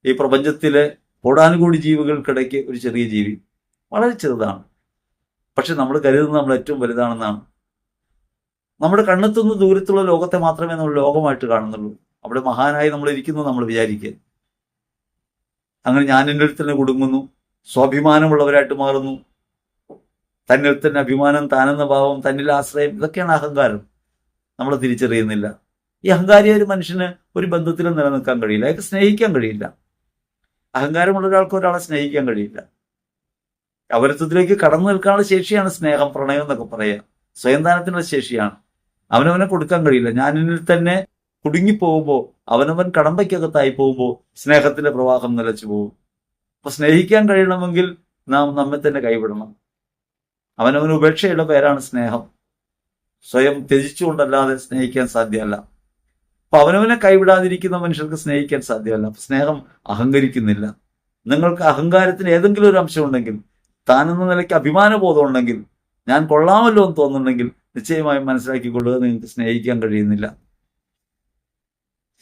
[SPEAKER 1] ഈ പ്രപഞ്ചത്തിലെ കോടാനുകോടി ജീവികൾക്കിടയ്ക്ക് ഒരു ചെറിയ ജീവി, വളരെ ചെറുതാണ്. പക്ഷെ നമ്മൾ കരുതുന്നത് നമ്മൾ ഏറ്റവും വലുതാണെന്നാണ്. നമ്മുടെ കണ്ണെത്തുന്ന ദൂരത്തുള്ള ലോകത്തെ മാത്രമേ നമ്മൾ ലോകമായിട്ട് കാണുന്നുള്ളൂ. അവിടെ മഹാനായി നമ്മൾ ഇരിക്കുന്നു നമ്മൾ വിചാരിക്കുക. അങ്ങനെ ഞാൻ എൻ്റെ അടുത്ത് തന്നെ കുടുങ്ങുന്നു, സ്വാഭിമാനമുള്ളവരായിട്ട് മാറുന്നു. തന്നിൽ തന്നെ അഭിമാനം, താനെന്ന ഭാവം, തന്നിൽ ആശ്രയം, ഇതൊക്കെയാണ് അഹങ്കാരം. നമ്മൾ തിരിച്ചറിയുന്നില്ല. ഈ അഹങ്കാരിയ ഒരു മനുഷ്യന് ഒരു ബന്ധത്തിലും നിലനിൽക്കാൻ കഴിയില്ല, അയാൾക്ക് സ്നേഹിക്കാൻ കഴിയില്ല. അഹങ്കാരമുള്ള ഒരാൾക്ക് ഒരാളെ സ്നേഹിക്കാൻ കഴിയില്ല. അവരത്വത്തിലേക്ക് കടന്നു നിൽക്കാനുള്ള ശേഷിയാണ് സ്നേഹം, പ്രണയം എന്നൊക്കെ പറയുക. സ്വയംദാനത്തിനുള്ള ശേഷിയാണ്. അവനവനെ കൊടുക്കാൻ കഴിയില്ല. ഞാനിൽ തന്നെ കുടുങ്ങിപ്പോകുമ്പോൾ, അവനവൻ കടമ്പയ്ക്കകത്തായി പോകുമ്പോൾ സ്നേഹത്തിന്റെ പ്രവാഹം നിലച്ചു പോകും. അപ്പൊ സ്നേഹിക്കാൻ കഴിയണമെങ്കിൽ നാം നമ്മെ തന്നെ കൈവിടണം. അവനവന് ഉപേക്ഷയുടെ പേരാണ് സ്നേഹം. സ്വയം ത്യജിച്ചുകൊണ്ടല്ലാതെ സ്നേഹിക്കാൻ സാധ്യമല്ല. അപ്പൊ അവനവനെ കൈവിടാതിരിക്കുന്ന മനുഷ്യർക്ക് സ്നേഹിക്കാൻ സാധ്യമല്ല. അപ്പൊ സ്നേഹം അഹങ്കരിക്കുന്നില്ല. നിങ്ങൾക്ക് അഹങ്കാരത്തിന് ഏതെങ്കിലും ഒരു അംശം ഉണ്ടെങ്കിൽ, താനെന്ന നിലയ്ക്ക് അഭിമാനബോധം ഉണ്ടെങ്കിൽ, ഞാൻ കൊള്ളാമല്ലോ എന്ന് തോന്നുന്നുണ്ടെങ്കിൽ, നിശ്ചയമായും മനസ്സിലാക്കിക്കൊള്ളുക, നിങ്ങൾക്ക് സ്നേഹിക്കാൻ കഴിയുന്നില്ല.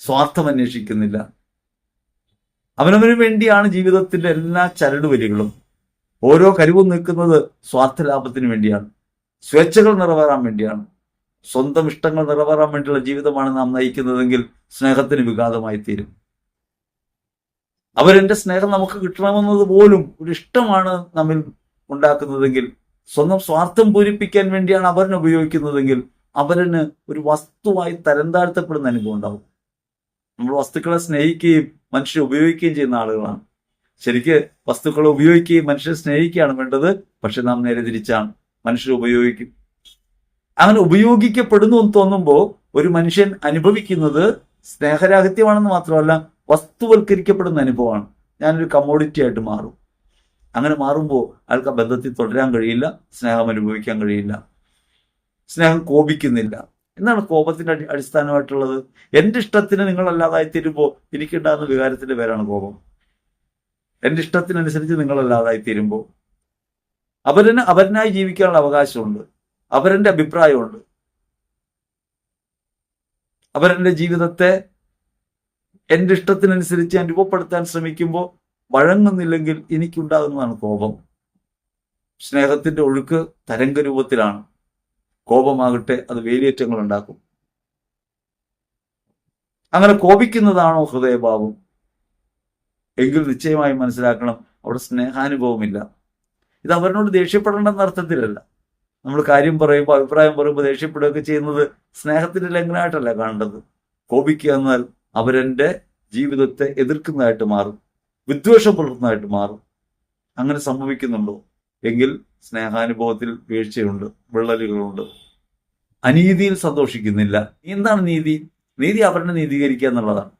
[SPEAKER 1] സ്വാർത്ഥം അന്വേഷിക്കുന്നില്ല. അവനവന് വേണ്ടിയാണ് ജീവിതത്തിന്റെ എല്ലാ ചരടുവലികളും. ഓരോ കരുവും നിൽക്കുന്നത് സ്വാർത്ഥ ലാഭത്തിന് വേണ്ടിയാണ്, സ്വേച്ഛകൾ നിറവേറാൻ വേണ്ടിയാണ്. സ്വന്തം ഇഷ്ടങ്ങൾ നിറവേറാൻ വേണ്ടിയുള്ള ജീവിതമാണ് നാം നയിക്കുന്നതെങ്കിൽ സ്നേഹത്തിന് വിഘാതമായി തീരും. അവരെന്റെ സ്നേഹം നമുക്ക് കിട്ടണമെന്നത് പോലും ഒരു ഇഷ്ടമാണ് നമ്മിൽ ഉണ്ടാക്കുന്നതെങ്കിൽ, സ്വന്തം സ്വാർത്ഥം പൂരിപ്പിക്കാൻ വേണ്ടിയാണ് അവരനെ ഉപയോഗിക്കുന്നതെങ്കിൽ, അവരന് ഒരു വസ്തുവായി തരം താഴ്ത്തപ്പെടുന്ന അനുഭവം ഉണ്ടാവും. നമ്മൾ വസ്തുക്കളെ സ്നേഹിക്കുകയും മനുഷ്യരെ ഉപയോഗിക്കുകയും ചെയ്യുന്ന ആളുകളാണ്. ശരിക്ക് വസ്തുക്കളെ ഉപയോഗിക്കുകയും മനുഷ്യരെ സ്നേഹിക്കുകയാണ് വേണ്ടത്. പക്ഷെ നാം നേരെ തിരിച്ചാണ്, മനുഷ്യരെ ഉപയോഗിക്കും. അങ്ങനെ ഉപയോഗിക്കപ്പെടുന്നു എന്ന് തോന്നുമ്പോൾ ഒരു മനുഷ്യൻ അനുഭവിക്കുന്നത് സ്നേഹരാഹിത്യമാണെന്ന് മാത്രമല്ല, വസ്തുവൽക്കരിക്കപ്പെടുന്ന അനുഭവമാണ്. ഞാനൊരു കമ്മോഡിറ്റി ആയിട്ട് മാറും. അങ്ങനെ മാറുമ്പോൾ അയാൾക്ക് ആ ബന്ധത്തിൽ തുടരാൻ കഴിയില്ല, സ്നേഹം അനുഭവിക്കാൻ കഴിയില്ല. സ്നേഹം കോപിക്കുന്നില്ല. എന്താണ് കോപത്തിന്റെ അടിസ്ഥാനമായിട്ടുള്ളത്? എൻ്റെ ഇഷ്ടത്തിന് നിങ്ങളല്ലാതായി തീരുമ്പോൾ എനിക്കുണ്ടാകുന്ന വികാരത്തിന്റെ പേരാണ് കോപം. എൻ്റെ ഇഷ്ടത്തിനനുസരിച്ച് നിങ്ങളല്ലാതായി തീരുമ്പോൾ അവരനായി ജീവിക്കാനുള്ള അവകാശമുണ്ട്, അവരെന്റെ അഭിപ്രായമുണ്ട്. അവരെന്റെ ജീവിതത്തെ എൻ്റെ ഇഷ്ടത്തിനനുസരിച്ച് ഞാൻ രൂപപ്പെടുത്താൻ ശ്രമിക്കുമ്പോൾ വഴങ്ങുന്നില്ലെങ്കിൽ എനിക്കുണ്ടാകുന്നതാണ് കോപം. സ്നേഹത്തിന്റെ ഒഴുക്ക് തരംഗ രൂപത്തിലാണ്. കോപമാകട്ടെ അത് വേലിയേറ്റങ്ങൾ ഉണ്ടാക്കും. അങ്ങനെ കോപിക്കുന്നതാണോ ഹൃദയഭാവം എങ്കിൽ നിശ്ചയമായും മനസ്സിലാക്കണം, അവിടെ സ്നേഹാനുഭവമില്ല. ഇത് അവരോട് ദേഷ്യപ്പെടേണ്ടെന്ന അർത്ഥത്തിലല്ല. നമ്മൾ കാര്യം പറയുമ്പോൾ, അഭിപ്രായം പറയുമ്പോൾ ദേഷ്യപ്പെടുകയൊക്കെ ചെയ്യുന്നത് സ്നേഹത്തിന്റെ ലംഘനമായിട്ടല്ല കാണേണ്ടത്. കോപിക്കുക എന്നാൽ അവരെന്റെ ജീവിതത്തെ എതിർക്കുന്നതായിട്ട് മാറും, വിദ്വേഷം പുലർത്തുന്നതായിട്ട് മാറും. അങ്ങനെ സംഭവിക്കുന്നുണ്ടോ എങ്കിൽ സ്നേഹാനുഭവത്തിൽ വീഴ്ചയുണ്ട്, വിള്ളലുകളുണ്ട്. അനീതിയിൽ സന്തോഷിക്കുന്നില്ല. എന്താണ് നീതി? നീതി അവരുടെ നീതീകരിക്കുക എന്നുള്ളതാണ്.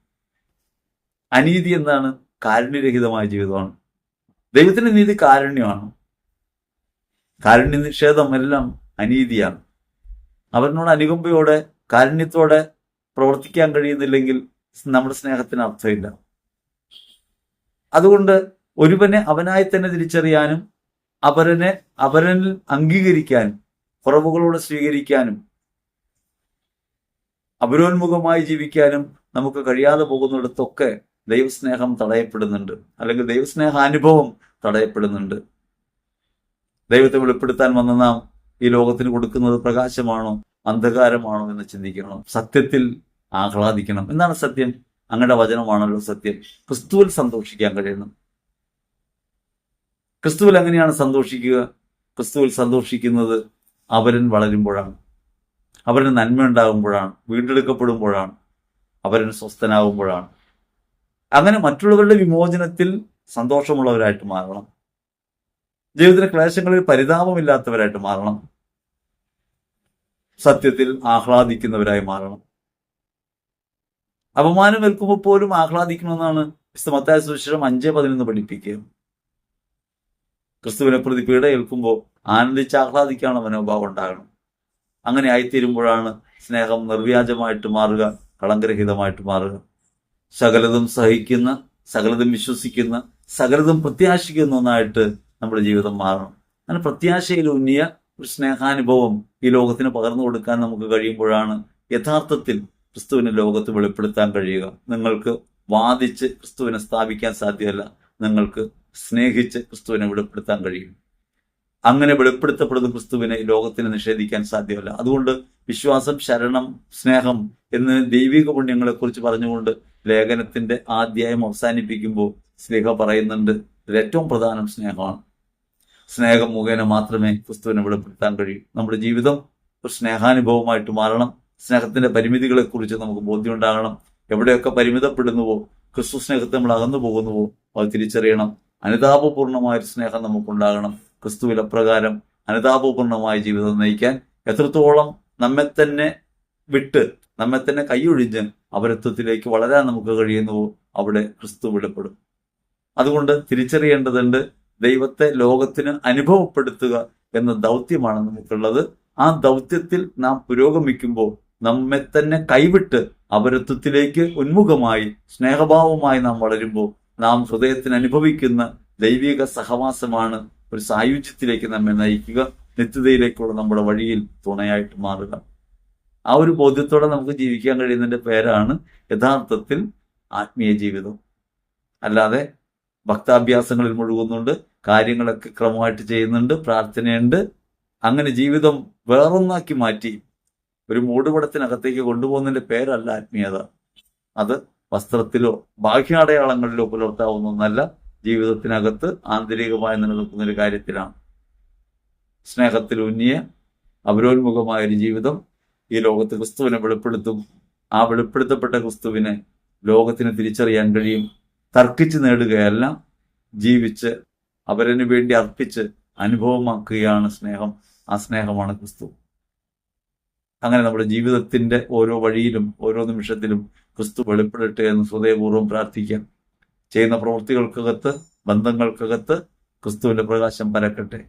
[SPEAKER 1] അനീതി എന്താണ്? കാരുണ്യരഹിതമായ ജീവിതമാണ്. ദൈവത്തിന്റെ നീതി കാരുണ്യമാണ്. കാരുണ്യ നിഷേധം എല്ലാം അനീതിയാണ്. അവരിനോട് അനുകമ്പയോടെ കാരുണ്യത്തോടെ പ്രവർത്തിക്കാൻ കഴിയുന്നില്ലെങ്കിൽ നമ്മുടെ സ്നേഹത്തിന് അർത്ഥമില്ല. അതുകൊണ്ട് ഒരുവനെ അവനായി തന്നെ തിരിച്ചറിയാനും അവരനിൽ അംഗീകരിക്കാനും കുറവുകളോടെ സ്വീകരിക്കാനും അപരോന്മുഖമായി ജീവിക്കാനും നമുക്ക് കഴിയാതെ പോകുന്നിടത്തൊക്കെ ദൈവസ്നേഹം തടയപ്പെടുന്നുണ്ട്, അല്ലെങ്കിൽ ദൈവസ്നേഹാനുഭവം തടയപ്പെടുന്നുണ്ട്. ദൈവത്തെ വെളിപ്പെടുത്താൻ വന്ന നാം ഈ ലോകത്തിന് കൊടുക്കുന്നത് പ്രകാശമാണോ അന്ധകാരമാണോ എന്ന് ചിന്തിക്കണം. സത്യത്തിൽ ആഹ്ലാദിക്കണം. എന്താണ് സത്യം? അങ്ങയുടെ വചനമാണല്ലോ സത്യം. ക്രിസ്തുവിൽ സന്തോഷിക്കാൻ കഴിയണം. ക്രിസ്തുവിൽ എങ്ങനെയാണ് സന്തോഷിക്കുക? ക്രിസ്തുവിൽ സന്തോഷിക്കുന്നത് അവരൻ വളരുമ്പോഴാണ്, അവരന് നന്മ ഉണ്ടാകുമ്പോഴാണ്, വീണ്ടെടുക്കപ്പെടുമ്പോഴാണ്, അവരന് സ്വസ്ഥനാകുമ്പോഴാണ്. അങ്ങനെ മറ്റുള്ളവരുടെ വിമോചനത്തിൽ സന്തോഷമുള്ളവരായിട്ട് മാറണം. ജീവിതത്തിലെ ക്ലേശങ്ങളിൽ പരിതാപമില്ലാത്തവരായിട്ട് മാറണം. സത്യത്തിൽ ആഹ്ലാദിക്കുന്നവരായി മാറണം. അപമാനം ഏൽക്കുമ്പോൾ പോലും ആഹ്ലാദിക്കണമെന്നാണ് മത്തായി സുവിശേഷം 5:11 പഠിപ്പിക്കുക. ക്രിസ്തുവിനെ പ്രതി പീഡ ഏൽക്കുമ്പോൾ ആനന്ദിച്ച് ആഹ്ലാദിക്കാനുള്ള മനോഭാവം ഉണ്ടാകണം. അങ്ങനെ ആയിത്തീരുമ്പോഴാണ് സ്നേഹം നിർവ്യാജമായിട്ട് മാറുക, കളങ്കരഹിതമായിട്ട് മാറുക. സകലതും സഹിക്കുന്ന, സകലതും വിശ്വസിക്കുന്ന, സകലതും പ്രത്യാശിക്കുന്ന ഒന്നായിട്ട് നമ്മുടെ ജീവിതം മാറണം. അങ്ങനെ പ്രത്യാശയിൽ ഉന്നിയ ഒരു സ്നേഹാനുഭവം ഈ ലോകത്തിന് പകർന്നു കൊടുക്കാൻ നമുക്ക് കഴിയുമ്പോഴാണ് യഥാർത്ഥത്തിൽ ക്രിസ്തുവിനെ ലോകത്ത് വെളിപ്പെടുത്താൻ കഴിയുക. നിങ്ങൾക്ക് വാദിച്ച് ക്രിസ്തുവിനെ സ്ഥാപിക്കാൻ സാധ്യമല്ല, നിങ്ങൾക്ക് സ്നേഹിച്ച് ക്രിസ്തുവിനെ വെളിപ്പെടുത്താൻ കഴിയും. അങ്ങനെ വെളിപ്പെടുത്തപ്പെടുന്ന ക്രിസ്തുവിനെ ലോകത്തിന് നിഷേധിക്കാൻ സാധ്യമല്ല. അതുകൊണ്ട് വിശ്വാസം, ശരണം, സ്നേഹം എന്ന് ദൈവിക പുണ്യങ്ങളെക്കുറിച്ച് പറഞ്ഞുകൊണ്ട് ലേഖനത്തിന്റെ ആദ്യായം അവസാനിപ്പിക്കുമ്പോൾ സ്ലീഹ പറയുന്നുണ്ട്, ഇതിലേറ്റവും പ്രധാനം സ്നേഹമാണ്. സ്നേഹം മുഖേന മാത്രമേ ക്രിസ്തുവിനെ വെളിപ്പെടുത്താൻ കഴിയൂ. നമ്മുടെ ജീവിതം ഒരു സ്നേഹാനുഭവമായിട്ട് മാറണം. സ്നേഹത്തിന്റെ പരിമിതികളെക്കുറിച്ച് നമുക്ക് ബോധ്യമുണ്ടാകണം. എവിടെയൊക്കെ പരിമിതപ്പെടുന്നുവോ, ക്രിസ്തു സ്നേഹത്തെ നമ്മൾ അകന്നു പോകുന്നുവോ അത് തിരിച്ചറിയണം. അനുതാപപൂർണമായൊരു സ്നേഹം നമുക്കുണ്ടാകണം. ക്രിസ്തുവിൽ അപ്രകാരം അനുതാപപൂർണമായ ജീവിതം നയിക്കാൻ എത്രത്തോളം നമ്മെ തന്നെ വിട്ട്, നമ്മെ തന്നെ കൈയൊഴിഞ്ഞ് അപരത്വത്തിലേക്ക് വളരാൻ നമുക്ക് കഴിയുന്നുവോ അവിടെ ക്രിസ്തു വെളിപ്പെടും. അതുകൊണ്ട് തിരിച്ചറിയേണ്ടതുണ്ട്, ദൈവത്തെ ലോകത്തിന് അനുഭവപ്പെടുത്തുക എന്ന ദൗത്യമാണ് നമുക്കുള്ളത്. ആ ദൗത്യത്തിൽ നാം പുരോഗമിക്കുമ്പോൾ, നമ്മെ തന്നെ കൈവിട്ട് അപരത്വത്തിലേക്ക് ഉന്മുഖമായി സ്നേഹഭാവമായി നാം വളരുമ്പോൾ, നാം ഹൃദയത്തിന് അനുഭവിക്കുന്ന ദൈവിക സഹവാസമാണ് ഒരു സായുജ്യത്തിലേക്ക് നമ്മെ നയിക്കുക, നിത്യതയിലേക്കുള്ള നമ്മുടെ വഴിയിൽ തുണയായിട്ട് മാറുക. ആ ഒരു ബോധ്യത്തോടെ നമുക്ക് ജീവിക്കാൻ കഴിയുന്നതിന്റെ പേരാണ് യഥാർത്ഥത്തിൽ ആത്മീയ ജീവിതം. അല്ലാതെ ഭക്താഭ്യാസങ്ങളിൽ മുഴുകുന്നുണ്ട്, കാര്യങ്ങളൊക്കെ ക്രമമായിട്ട് ചെയ്യുന്നുണ്ട്, പ്രാർത്ഥനയുണ്ട്, അങ്ങനെ ജീവിതം വേറൊന്നാക്കി മാറ്റി ഒരു മൂടുപടത്തിനകത്തേക്ക് കൊണ്ടുപോകുന്നതിന്റെ പേരല്ല ആത്മീയത. അത് വസ്ത്രത്തിലോ ബാഹ്യാടയാളങ്ങളിലോ പുലർത്താവുന്ന ഒന്നല്ല, ജീവിതത്തിനകത്ത് ആന്തരികമായി നിലനിൽക്കുന്ന ഒരു കാര്യത്തിലാണ്. സ്നേഹത്തിൽ അപരോന്മുഖമായൊരു ജീവിതം ഈ ലോകത്ത് ക്രിസ്തുവിനെ വെളിപ്പെടുത്തും. ആ വെളിപ്പെടുത്തപ്പെട്ട ക്രിസ്തുവിനെ ലോകത്തിന് തിരിച്ചറിയാൻ കഴിയും. തർക്കിച്ച് നേടുകയല്ല, ജീവിച്ച് അവരന് വേണ്ടി അർപ്പിച്ച് അനുഭവമാക്കുകയാണ് സ്നേഹം. ആ സ്നേഹമാണ് ക്രിസ്തു. അങ്ങനെ നമ്മുടെ ജീവിതത്തിന്റെ ഓരോ വഴിയിലും ഓരോ നിമിഷത്തിലും ക്രിസ്തു വെളിപ്പെടട്ടെ എന്ന് ഹൃദയപൂർവ്വം പ്രാർത്ഥിക്കാം. ചെയ്യുന്ന പ്രവൃത്തികൾക്കകത്ത്, ബന്ധങ്ങൾക്കകത്ത് ക്രിസ്തുവിന്റെ പ്രകാശം പരക്കട്ടെ.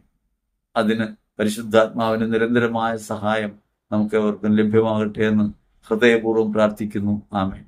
[SPEAKER 1] അതിന് പരിശുദ്ധാത്മാവിന് നിരന്തരമായ സഹായം നമുക്ക് അവർക്കും ലഭ്യമാകട്ടെ എന്ന് ഹൃദയപൂർവ്വം പ്രാർത്ഥിക്കുന്നു. ആമേൻ.